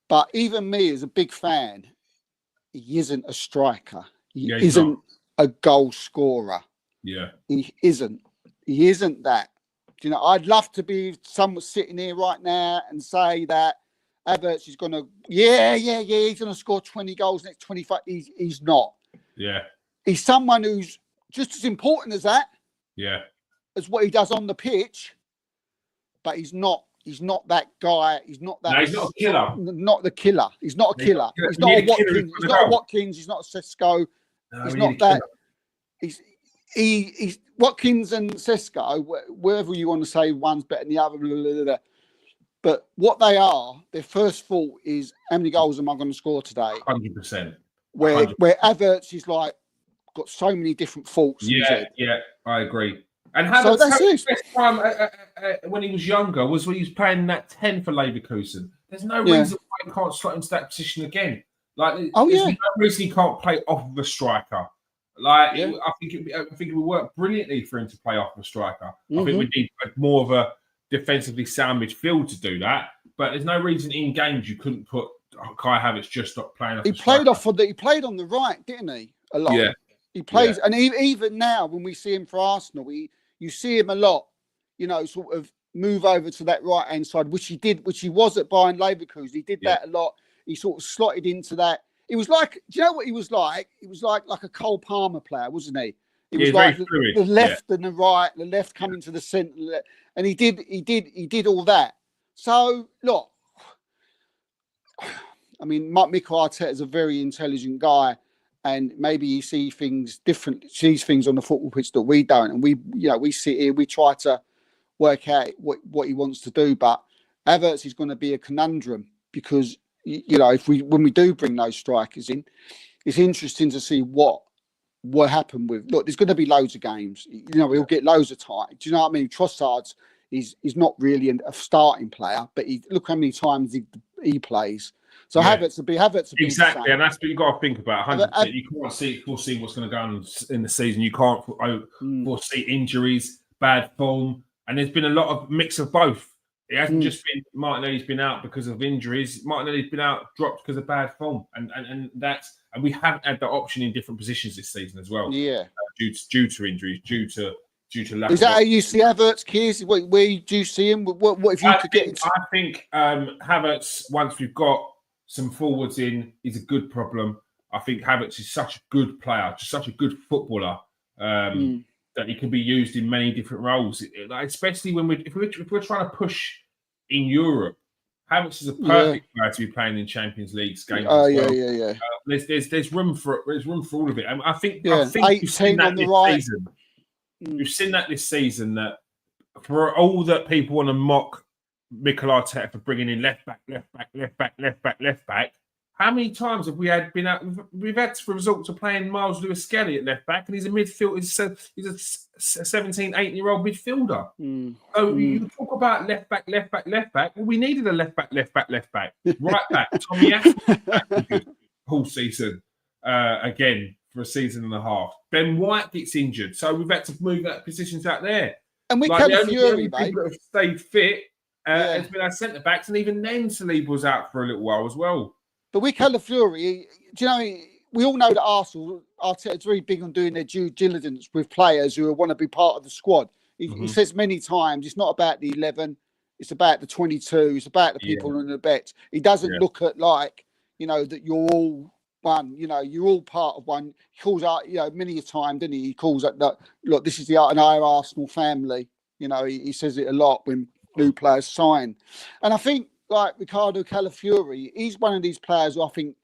But even me, as a big fan, he isn't a striker. He isn't a goal scorer. Yeah, he isn't. He isn't that. I'd love to be someone sitting here right now and say that Havertz is going to, he's going to score 20 goals next 25. He's not. Yeah. He's someone who's just as important as that. Yeah. As what he does on the pitch, but he's not that guy. He's not that. No, he's not a killer. Not the killer. He's not a killer. He's not a Watkins. He's not a Watkins. He's not a Sesko. No, he's not that. He's Watkins and Sesko. Wherever you want to say one's better than the other. Blah, blah, blah, blah. But what they are, their first thought is, how many goals am I going to score today? 100%. Where Havertz is got so many different thoughts. Yeah, I agree. And Havertz's best time when he was younger was when he was playing that 10 for Leverkusen. There's no reason why he can't slot into that position again. There's no reason he can't play off of a striker. I think it would work brilliantly for him to play off of a striker. I think we need more of a defensively sound midfield to do that. But there's no reason in games you couldn't put Kai Havertz just stop playing off. He played he played on the right, didn't he? A lot. Yeah. He plays, and even now when we see him for Arsenal, you see him a lot, sort of move over to that right hand side, which he was at Bayern Leverkusen. He did that a lot. He sort of slotted into that. It was like, do you know what he was like? He was like a Cole Palmer player, wasn't he? He was like the left and the right, the left coming to the centre, and he did all that. So look, I mean, Mikel Arteta is a very intelligent guy. And maybe he sees things on the football pitch that we don't. And we sit here, we try to work out what he wants to do. But Havertz is going to be a conundrum because, when we do bring those strikers in, it's interesting to see what happened with. Look, there's going to be loads of games. He'll get loads of time. Do you know what I mean? Trossard's is not really a starting player, but look how many times he plays. So Havertz will be exactly, and that's what you've got to think about. 100%. You can't foresee what's going to go on in the season. You can't foresee injuries, bad form, and there's been a lot of mix of both. It hasn't just been Martinelli's been out because of injuries. Martinelli's been dropped because of bad form, and we haven't had that option in different positions this season as well. Yeah, due to injuries, due to lack. Is that how you see Havertz, Kears? Where do you see him? What if you could get into? I think Havertz, once we've got some forwards in, is a good problem. I think Havertz is such a good player, just such a good footballer, that that he can be used in many different roles, like, especially when if we're trying to push in Europe. Havertz is a perfect player to be playing in Champions League games as well. Yeah. There's room for all of it. And I think 8, we've seen 10 that on the this right. season. We've seen that this season, that for all that people want to mock Mikel Arteta for bringing in left back, how many times have we've had to resort to playing Miles Lewis-Skelly at left back, and he's a midfielder. He's a 17, 18-year-old midfielder. So you talk about left back. Well, we needed a left back. Right back. Tommy Aspinall whole season again for a season and a half. Ben White gets injured, so we've had to move that positions out there. And we can't Fury, mate. People that have stayed fit has been our centre backs, and even then Saliba was out for a little while as well. But with Calafiori, do you know, we all know that Arteta's very big on doing their due diligence with players who want to be part of the squad. He says many times, it's not about the 11, it's about the 22, it's about the people on the bench. He doesn't look at that you're all one, you're all part of one. He calls out, many a time, didn't he? He calls it that, look, this is the entire Arsenal family. He says it a lot when new players sign. And I think, like Ricardo Calafiori, he's one of these players who I think,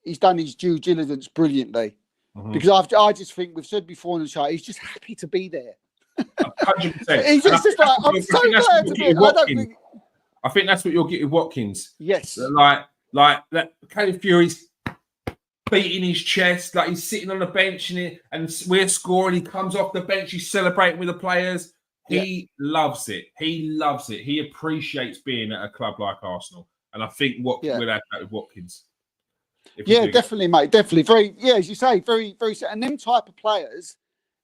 he's done his due diligence brilliantly. Because I just think, we've said before in the show, he's just happy to be there. 100%. He's just like, I'm so glad to be. I think that's what you'll get with Watkins. Yes. Like that Calafiori's beating his chest, like he's sitting on the bench and we're scoring. He comes off the bench, he's celebrating with the players. He loves it. He loves it. He appreciates being at a club like Arsenal. And I think we'll have that with Watkins. Yeah, definitely, mate. Definitely. Very, as you say, very, very. And them type of players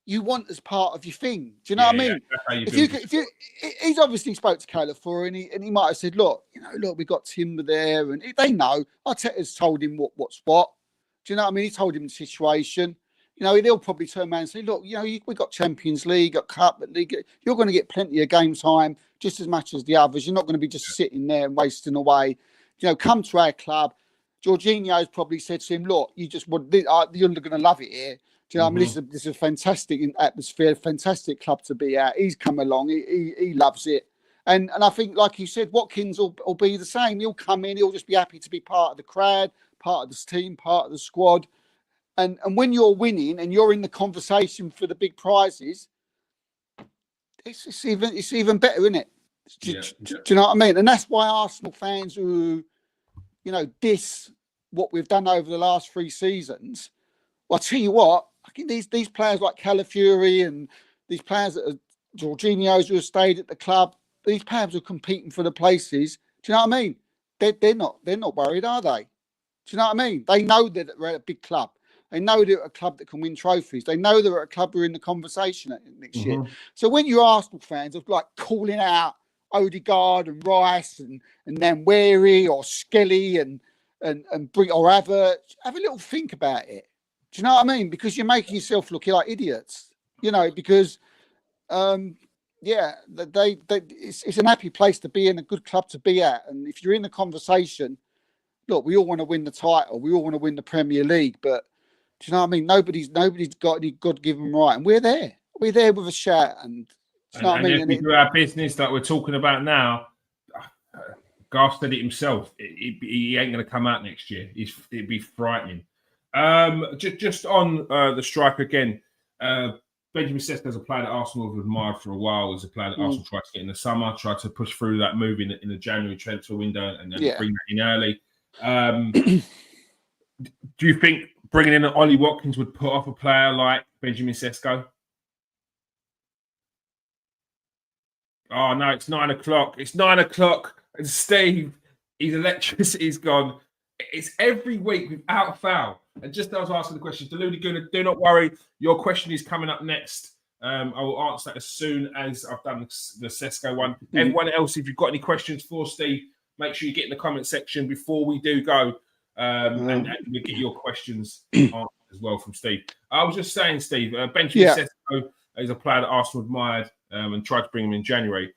you want as part of your thing. Do you know what I mean? He's obviously spoke to Calafiori and he might have said, look, we got Timber there, and they know. Arteta's told him what's what. Do you know what I mean? He told him the situation. They'll probably turn around and say, look, we got Champions League, got Cup League. You're going to get plenty of game time, just as much as the others. You're not going to be just sitting there and wasting away. Come to our club. Jorginho's probably said to him, look, you're going to love it here. Do you know what I mean? This is a fantastic atmosphere, fantastic club to be at. He's come along. He loves it. And I think, like you said, Watkins will be the same. He'll come in. He'll just be happy to be part of the crowd, part of this team, part of the squad. And when you're winning and you're in the conversation for the big prizes, it's even better, isn't it? Do you know what I mean? And that's why Arsenal fans who, diss what we've done over the last 3 seasons, well, I'll tell you what, I think these players like Calafiori and these players that are Jorginho's who have stayed at the club, these players are competing for the places. Do you know what I mean? They're not worried, are they? Do you know what I mean? They know that they're at a big club. They know they're at a club that can win trophies. They know they're at a club who are in the conversation next year. So when you're Arsenal fans of like calling out Odegaard and Rice and then Weary or Skelly and bring or have a little think about it. Do you know what I mean? Because you're making yourself look like idiots. Because it's an happy place to be in, a good club to be at. And if you're in the conversation, look, we all want to win the title. We all want to win the Premier League, but do you know what I mean? Nobody's got any God-given right, and we're there. We're there with a shout, and do you know what I mean? If we do our business that we're talking about now, Garth said it himself. He ain't going to come out next year. It'd be frightening. Just on the strike again. Benjamin Sesko's a player that Arsenal have admired for a while. He's a player that Arsenal tried to get in the summer, tried to push through that move in the January transfer window, and then bring that in early. Do you think bringing in Ollie Watkins would put off a player like Benjamin Sesko? Oh, no, it's 9 o'clock. It's 9 o'clock. And Steve, his electricity's gone. It's every week without fail. And just as I was asking the questions, do not worry. Your question is coming up next. I will answer that as soon as I've done the Sesko one. Everyone else, if you've got any questions for Steve, make sure you get in the comment section before we do go. And we'll get your questions answered as well from Steve. I was just saying, Steve, Benjamin Sesko is a player that Arsenal admired and tried to bring him in January.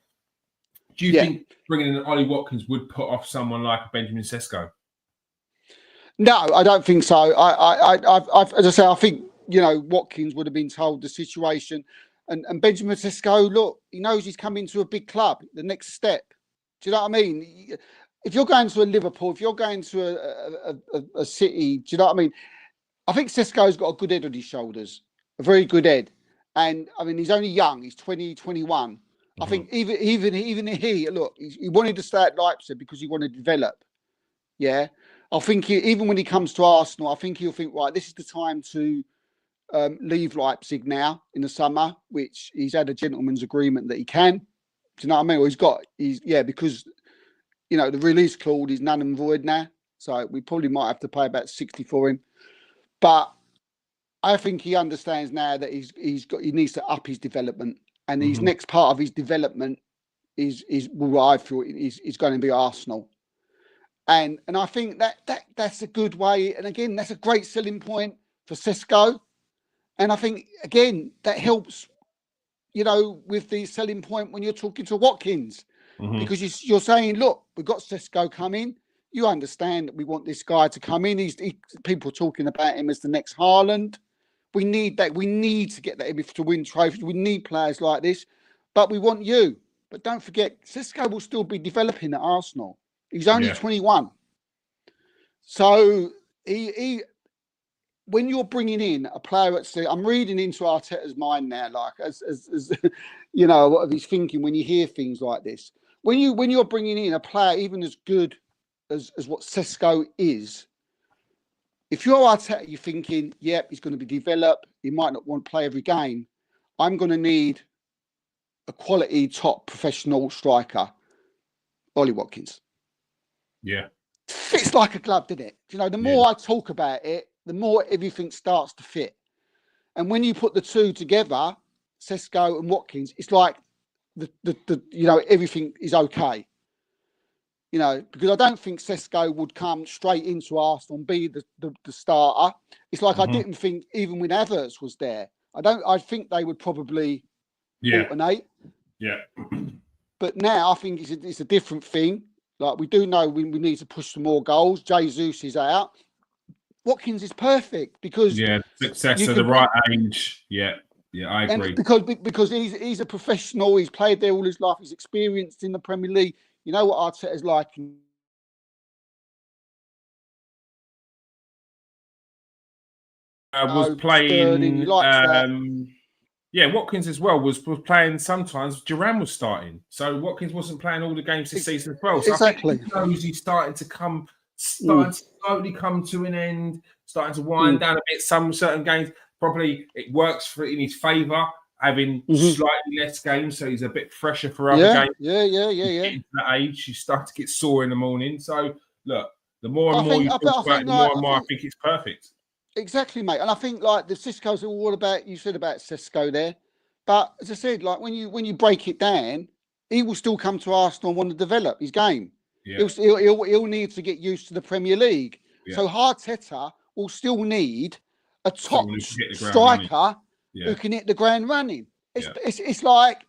Do you think bringing in Ollie Watkins would put off someone like Benjamin Sesko? No, I don't think so. As I say, I think Watkins would have been told the situation. And Benjamin Sesko, look, he knows he's coming to a big club, the next step. Do you know what I mean? If you're going to a Liverpool, if you're going to a City, do you know what I mean? I think Sesko's got a good head on his shoulders, a very good head. And I mean, he's only young. He's 20, 21. I think even he wanted to stay at Leipzig because he wanted to develop. Yeah. I think even when he comes to Arsenal, I think he'll think, right, this is the time to leave Leipzig now in the summer, which he's had a gentleman's agreement that he can. Do you know what I mean? Well, because, the release clause is none and void now. So we probably might have to pay about 60 for him. But I think he understands now that he needs to up his development. And his next part of his development is what I feel is going to be Arsenal. And I think that's a good way. And again, that's a great selling point for Sesko. And I think, again, that helps, with the selling point when you're talking to Watkins. Because you're saying, look, we've got Sesko coming. You understand that we want this guy to come in. People talking about him as the next Haaland. We need that. We need to get that in to win trophies. We need players like this. But we want you. But don't forget, Sesko will still be developing at Arsenal. He's only 21. So when you're bringing in a player at sea, I'm reading into Arteta's mind now, like as what he's thinking when you hear things like this. When you're bringing in a player even as good as what Sesko is, if you're Arteta, you're thinking, yep, he's going to be developed. He might not want to play every game. I'm going to need a quality top professional striker, Ollie Watkins. Yeah. Fits like a glove, doesn't it? The more I talk about it, the more everything starts to fit. And when you put the two together, Sesko and Watkins, it's like everything is okay. Because I don't think Sesko would come straight into Arsenal and be the starter. It's like I didn't think even when Havertz was there. I think they would probably alternate. Yeah. But now I think it's a different thing. Like we do know we need to push some more goals. Jesus is out. Watkins is perfect because success at the right age. Yeah, I agree. And because he's a professional. He's played there all his life. He's experienced in the Premier League. You know what Arteta's like. Was playing. Watkins as well was playing. Sometimes Duran was starting, so Watkins wasn't playing all the games this season as well. So exactly, I think he knows he's starting to slowly come to an end, starting to wind down a bit. Some certain games probably it works in his favour, having slightly less games, so he's a bit fresher for other games. Yeah. At that age, you start to get sore in the morning. So look, the more and more you talk about it, the more and more I think it's perfect. Exactly, mate. And I think like the Sisco's all about, you said about Sisco there. But as I said, like when you break it down, he will still come to Arsenal and want to develop his game. Yeah. He'll need to get used to the Premier League. Yeah. So Arteta will still need a top striker who can hit the ground running. It's like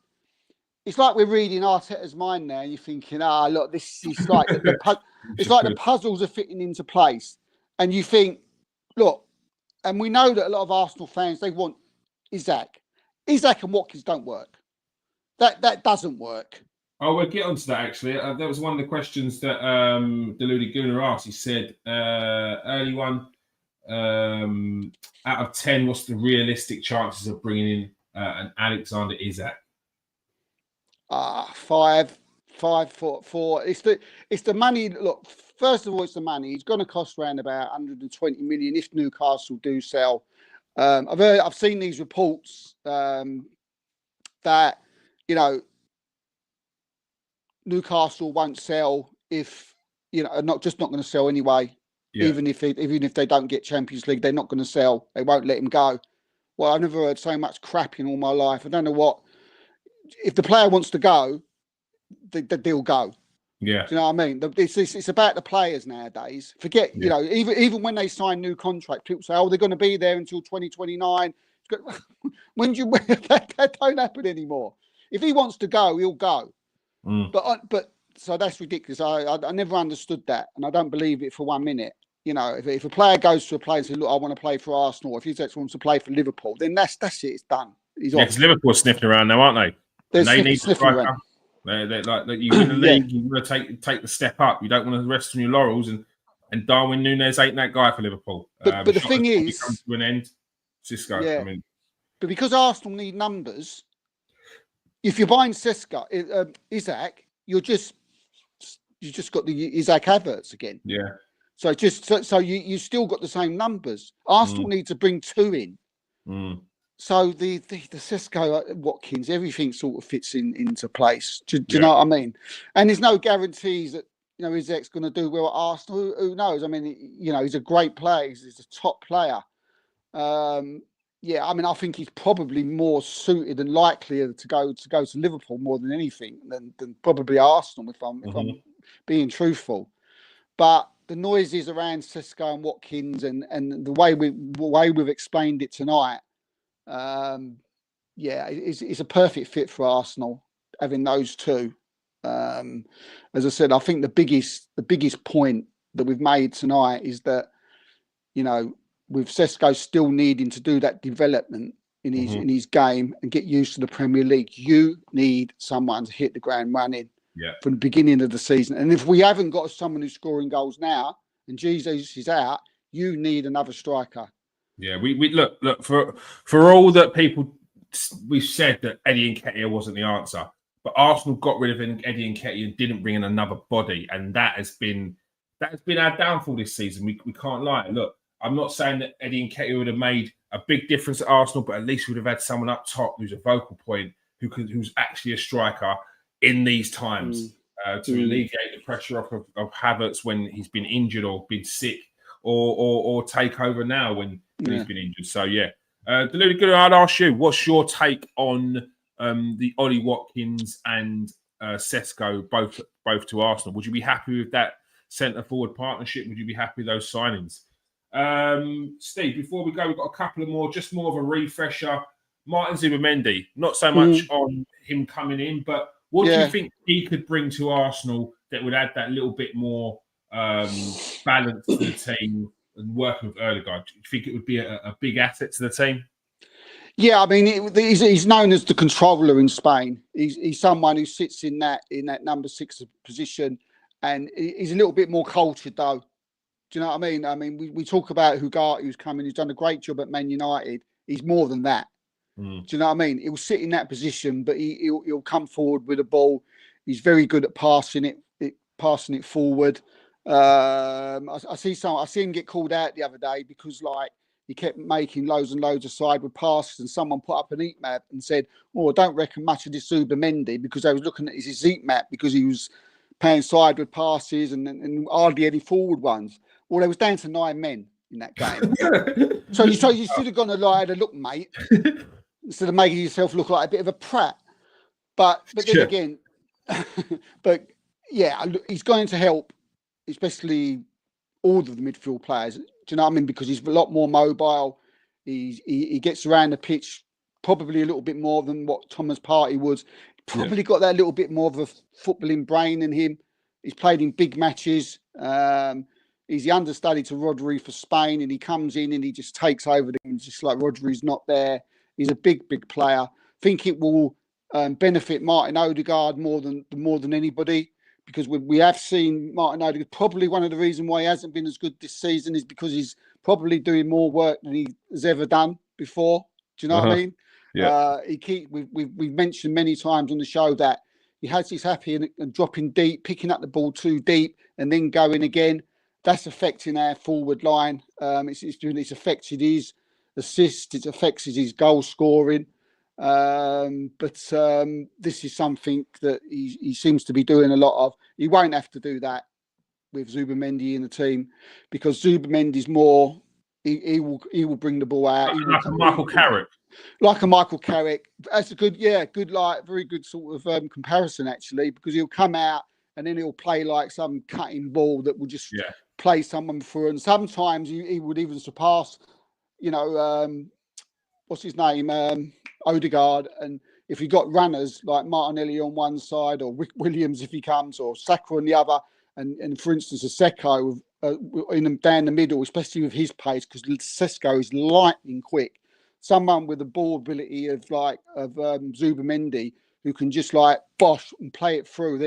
we're reading Arteta's mind now. And you're thinking, look, this is like the puzzles are fitting into place, and you think, look. And we know that a lot of Arsenal fans, they want Isak. Isak and Watkins don't work. That doesn't work. Oh, we'll get onto that, actually. That was one of the questions that Deluded Gunnar asked. He said, early one, out of 10, what's the realistic chances of bringing in an Alexander Isak? 5 foot 4. It's the money. Look, first of all, it's the money. It's going to cost around about 120 million if Newcastle do sell. I've seen these reports that Newcastle won't sell if not going to sell anyway. Yeah. Even if they don't get Champions League, they're not going to sell. They won't let him go. Well, I've never heard so much crap in all my life. I don't know what. If the player wants to go, the deal go. Yeah. Do you know what I mean? It's about the players nowadays. Forget, even when they sign new contracts, people say, they're going to be there until 2029. When that don't happen anymore. If he wants to go, he'll go. But so that's ridiculous. I never understood that, and I don't believe it for 1 minute. you know, if a player goes to a place and says, look, I want to play for Arsenal, or if Isaac wants to play for Liverpool, then that's it. It's done. He's off. Because Liverpool are sniffing around now, aren't they? They're And they need a sniffing striker. around. They're like you win the league, you want to take the step up. You don't want to rest on your laurels. And Darwin Núñez ain't that guy for Liverpool. But the thing is, comes to an end. Cisco. Yeah. I mean, but because Arsenal need numbers, if you're buying Isaac, you just got the Isaac adverts again. Yeah. So you still got the same numbers. Arsenal need to bring 2 in. So the Cisco, Watkins, everything sort of fits into place. Do you know what I mean? And there's no guarantees that, you know, Isaac's going to do well at Arsenal. Who knows? I mean, you know, he's a great player. He's a top player. I mean, I think he's probably more suited and likelier to go to Liverpool more than anything than probably Arsenal, if I'm being truthful. But the noises around Cisco and Watkins and the way we've explained it tonight, it's a perfect fit for Arsenal having those 2. As I said, I think the biggest point that we've made tonight is that, you know, with Sesko still needing to do that development in his game and get used to the Premier League, you need someone to hit the ground running from the beginning of the season. And if we haven't got someone who's scoring goals now and Jesus is out, you need another striker. Yeah, we look for all that we've said that Eddie Nketiah wasn't the answer, but Arsenal got rid of Eddie Nketiah and didn't bring in another body, and that has been our downfall this season. We can't lie. Look, I'm not saying that Eddie Nketiah would have made a big difference at Arsenal, but at least we'd have had someone up top who's a vocal point, who's actually a striker in these times to alleviate the pressure off of Havertz when he's been injured or been sick, or take over now when he's been injured. So Deluded, I'd ask you, what's your take on the Ollie Watkins and Sesko both to Arsenal? Would you be happy with that centre forward partnership? Would you be happy with those signings? Steve, before we go, we've got a couple of more, just more of a refresher. Martin Zubimendi, not so much on him coming in, but what do you think he could bring to Arsenal that would add that little bit more balance to the team and working with Erdegaard? Do you think it would be a big asset to the team? Yeah, I mean, he's known as the controller in Spain. He's someone who sits in that number 6 position, and he's a little bit more cultured, though. Do you know what I mean? I mean, we talk about Ugarte, who's coming, who's done a great job at Man United. He's more than that. Do you know what I mean? He'll sit in that position, but he'll come forward with a ball. He's very good at passing it forward. I see him get called out the other day because he kept making loads and loads of sideward passes, and someone put up an heat map and said, "Oh, I don't reckon much of this Zubimendi," because I was looking at his heat map because he was playing sideward passes and hardly any forward ones. Well, there was down to 9 men in that game. so you should have gone and had a look, mate, instead of making yourself look like a bit of a prat. But then again, he's going to help, especially all of the midfield players. Do you know what I mean? Because he's a lot more mobile. He gets around the pitch probably a little bit more than what Thomas Partey would. Probably got that little bit more of a footballing brain in him. He's played in big matches. He's the understudy to Rodri for Spain, and he comes in and he just takes over them, just like Rodri's not there. He's a big player. I think it will benefit Martin Odegaard more than anybody, because we have seen Martin Odegaard. Probably one of the reasons why he hasn't been as good this season is because he's probably doing more work than he has ever done before. Do you know what I mean? Yeah. We've mentioned many times on the show that he's happy and dropping deep, picking up the ball too deep, and then going again. That's affecting our forward line. It's affected his assists. It affects his goal scoring. But this is something that he seems to be doing a lot of. He won't have to do that with Zubimendi in the team, because Zubimendi's more. He will bring the ball out. Like a Michael Carrick. Like a Michael Carrick. That's a good, very good sort of comparison actually, because he'll come out and then he'll play like some cutting ball that will just play someone through. And sometimes he would even surpass, what's his name, Odegaard. And if you got runners like Martinelli on one side, or Rick Williams if he comes, or Saka on the other, and for instance a Sesko down the middle, especially with his pace, because Sesko is lightning quick. Someone with the ball ability of Zubamendi, who can just like bosh and play it through,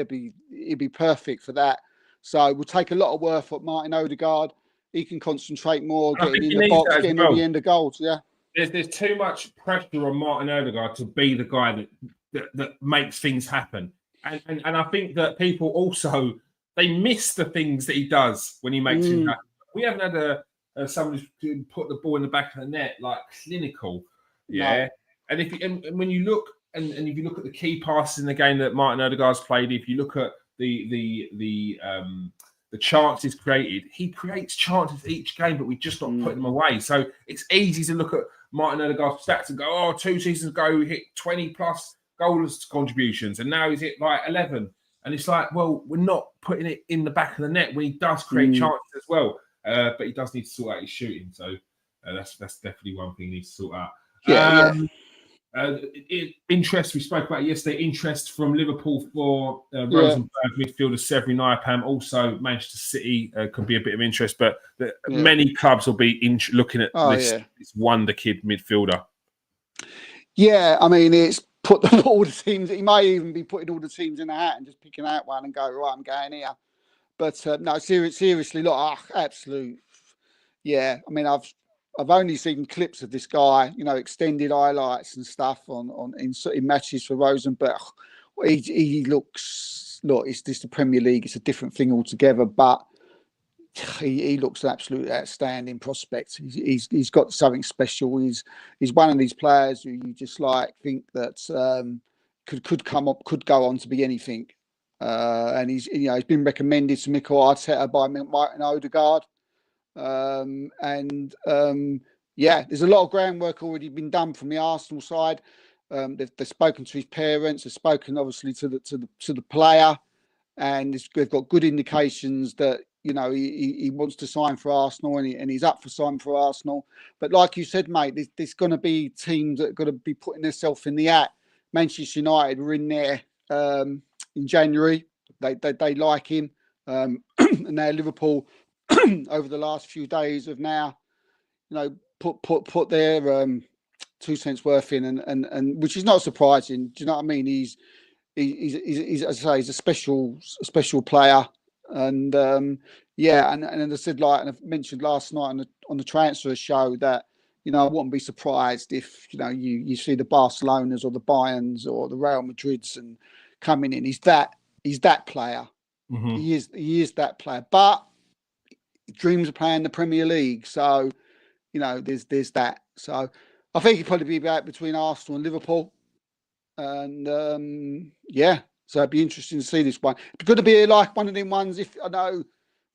he'd be perfect for that. So we'll take a lot of work at Martin Odegaard. He can concentrate more, getting in the box, getting all the end of goals. Yeah, there's too much pressure on Martin Odegaard to be the guy that makes things happen, and I think that people also they miss the things that he does when he makes things happen. We haven't had someone who's put the ball in the back of the net like clinical, yeah. No. And when you look and if you look at the key passes in the game that Martin Odegaard's played, if you look at the chances created, he creates chances each game, but we're just not putting them away. So it's easy to look at Martin Odegaard's stats and go, oh, 2 seasons ago he hit 20 plus goals contributions, and now he's hit like 11. And it's like, well, we're not putting it in the back of the net when he does create chances as well. But he does need to sort out his shooting. So that's definitely one thing he needs to sort out. Interest, we spoke about it yesterday, interest from Liverpool for Rosenberg midfielder Severin Iapam. Also, Manchester City could be a bit of interest, but many clubs will be looking at this wonder kid midfielder. Yeah, I mean, it's put all the teams. He may even be putting all the teams in a hat and just picking out one and go, right, I'm going here. But no, seriously, look, absolute. Yeah, I mean, I've only seen clips of this guy, extended highlights and stuff in matches for Rosenberg. He looks, it's just the Premier League. It's a different thing altogether, but he looks an absolute outstanding prospect. He's got something special. He's one of these players who you just like think that could go on to be anything. And he's been recommended to Mikel Arteta by Martin Odegaard. There's a lot of groundwork already been done from the Arsenal side. They've spoken to his parents. They've spoken obviously to the player, and they've got good indications that he wants to sign for Arsenal, and he's up for signing for Arsenal. But like you said, mate, there's going to be teams that are going to be putting themselves in the hat. Manchester United were in there in January. They like him, and now Liverpool over the last few days have now, put their 2 cents worth in, and which is not surprising. Do you know what I mean? He's as I say, he's a special player, and and as I said, like, and I mentioned last night on the transfer show that I wouldn't be surprised if you see the Barcelonas or the Bayerns or the Real Madrids and coming in. He's that player. Mm-hmm. He is that player, but he dreams of playing the Premier League. So there's that. So I think he'd probably be about between Arsenal and Liverpool, and so it'd be interesting to see this one. It's going to be like one of them ones. If I know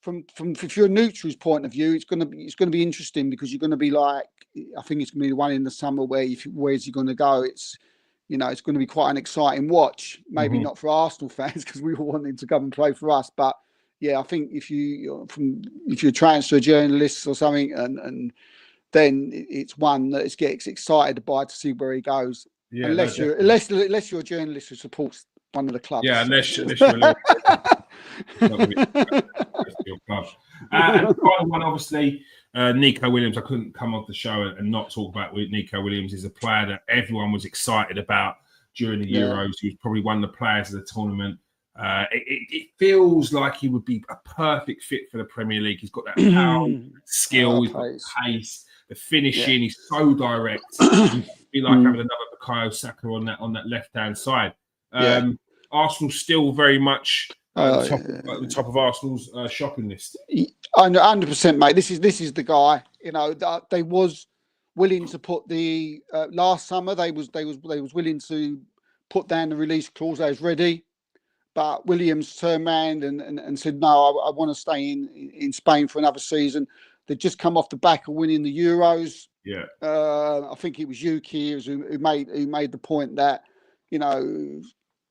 from if you're a neutral's point of view, it's going to be interesting, because you're going to be like, I think it's going to be the one in the summer where where's he going to go? It's it's going to be quite an exciting watch. Maybe not for Arsenal fans, because we all want him to come and play for us. But yeah, I think if you're a transfer journalist or something, and then it's one that gets excited by to see where he goes. Yeah, unless you're a journalist who supports one of the clubs. Yeah, unless you're your club. And the final one, obviously, Nico Williams. I couldn't come off the show and not talk about Nico Williams. Is a player that everyone was excited about during the Euros. He was probably one of the players of the tournament. It feels like he would be a perfect fit for the Premier League. He's got that power, skill, he's got pace, the finishing. He's so direct. It'd be like having another Bukayo Saka on that left-hand side. Arsenal still very much at the top of Arsenal's shopping list. 100%, mate. This is the guy. They was willing to put the last summer. They was willing to put down the release clause. They was ready, but Williams turned around and said, "No, I want to stay in Spain for another season." They'd just come off the back of winning the Euros. Yeah, I think it was Yuki who made the point that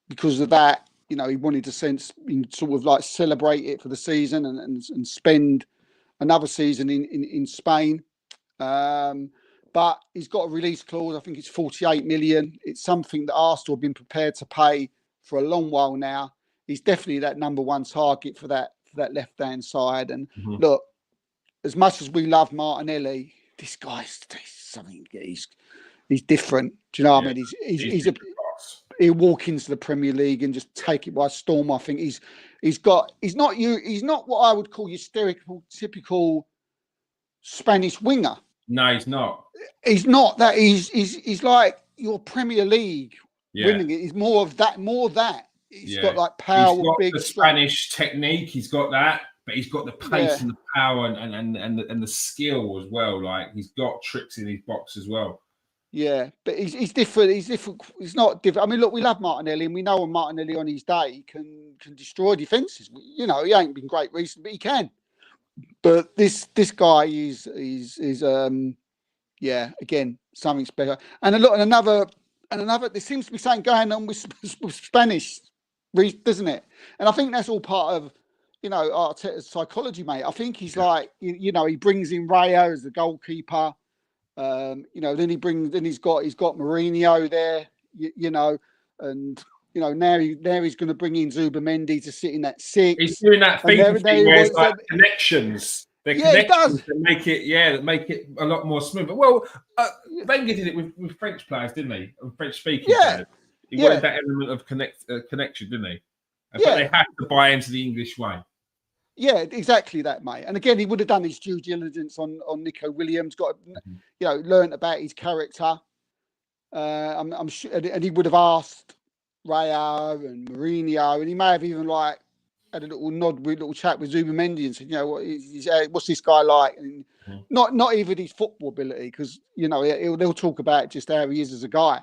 because of that, he wanted to sort of like celebrate it for the season and spend another season in Spain. But he's got a release clause. I think it's 48 million. It's something that Arsenal have been prepared to pay for a long while now. He's definitely that number one target for that for that left-hand side. And look, as much as we love Martinelli, this guy's something. He's different. Do you know what I mean? He'll walk into the Premier League and just take it by storm. I think he's not what I would call your stereotypical Spanish winger. No, he's not. He's not that. He's like your Premier League winning it. He's more of that. He's got like power. He's got the Spanish technique. He's got that, but he's got the pace and the power and the skill as well. Like he's got tricks in his box as well. Yeah, but he's different. He's different. He's not different. I mean, look, we love Martinelli, and we know when Martinelli on his day can destroy defences. You know, he ain't been great recently, but he can. But this guy is again, something special. And look, another. There seems to be something going on with Spanish, doesn't it? And I think that's all part of, Arteta's psychology, mate. I think he's like, he brings in Rayo as the goalkeeper. Then he's got Mourinho there, and now he's going to bring in Zubimendi to sit in that 6. He's doing that thing where it's like connections. They're connections that make it a lot more smooth. Well, Wenger did it with French players, didn't he? French speaking players. He wanted that element of connection, didn't he? But they had to buy into the English way. Yeah, exactly that, mate. And again, he would have done his due diligence on Nico Williams. Got learned about his character. I'm sure, and he would have asked Rayo and Mourinho, and he may have even had a little chat with Zubimendi and said, what's this guy like? And not even his football ability, because they'll talk about just how he is as a guy,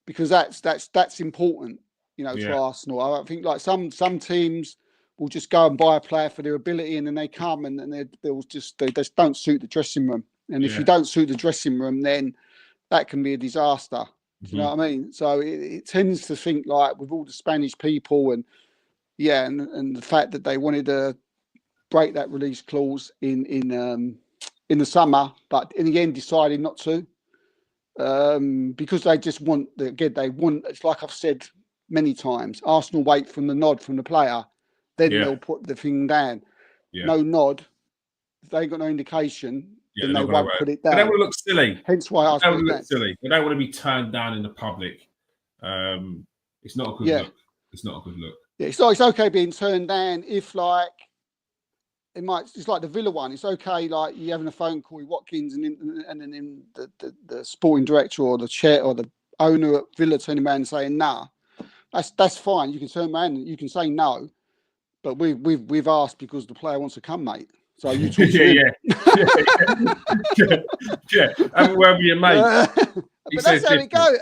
because that's important, to Arsenal. I think like some teams will just go and buy a player for their ability, and then they come and they just don't suit the dressing room. And if you don't suit the dressing room, then that can be a disaster. Do you know what I mean? So it tends to think like with all the Spanish people and the fact that they wanted to break that release clause in the summer, but in the end decided not to, because they just want it's like I've said many times, Arsenal wait for the nod from the player, then they'll put the thing down. No nod, if they ain't got no indication, then they won't put it down. They don't want to look silly. Hence why I don't look silly. They don't want to be turned down in the public. It's not a good look. It's not a good look. Yeah, it's okay being turned down if it's like the Villa one. It's okay, like you having a phone call with Watkins and then the sporting director or the chair or the owner at Villa turning around and saying nah. That's fine. You can turn around and you can say no, but we've asked because the player wants to come, mate. So you talk to him. And wherever your mate. But that's how it goes.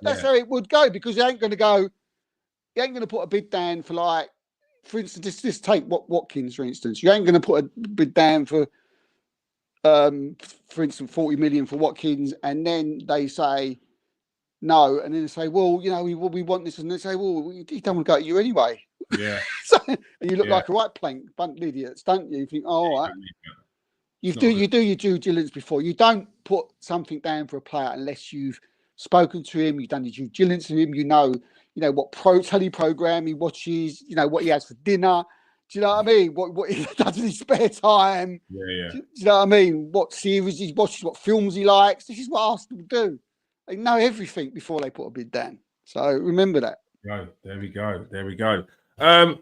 That's how it would go, because you ain't going to put a bid down for for instance, just take Watkins, for instance. You ain't going to put a bid down for instance, 40 million for Watkins, and then they say no, and then they say, well, we want this, and they say, well, he don't want to go to you anyway. Yeah. And you look like a right bunch of idiots, don't you? You think, all right. You do your due diligence before. You don't put something down for a player unless you've spoken to him, you've done your due diligence with him, what telly program he watches, what he has for dinner. Do you know what I mean? What he does in his spare time. Yeah. Do you know what I mean? What series he watches, what films he likes. This is what Arsenal do. They know everything before they put a bid down. So remember that. Right, there we go.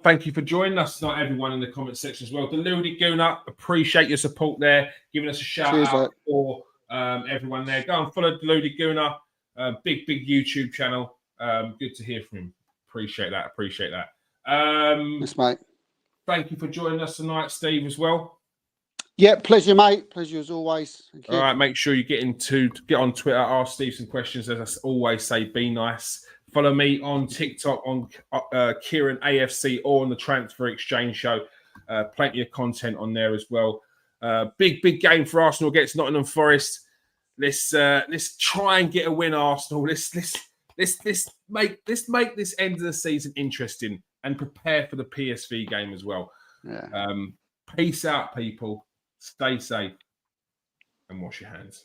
Thank you for joining us tonight, everyone, in the comment section as well. Deluded Gooner, appreciate your support there, giving us a shout out for everyone there. Go and follow Deluded Gooner, big YouTube channel. Good to hear from him. Appreciate that. Yes, mate. Thank you for joining us tonight, Steve, as well. Yeah, pleasure, mate. Pleasure as always. All right, make sure you get on Twitter, ask Steve some questions. As I always say, be nice. Follow me on TikTok on Kieran AFC or on the Transfer Exchange Show. Plenty of content on there as well. Big game for Arsenal against Nottingham Forest. Let's try and get a win, Arsenal. Let's make this end of the season interesting and prepare for the PSV game as well. Yeah. Peace out, people. Stay safe and wash your hands.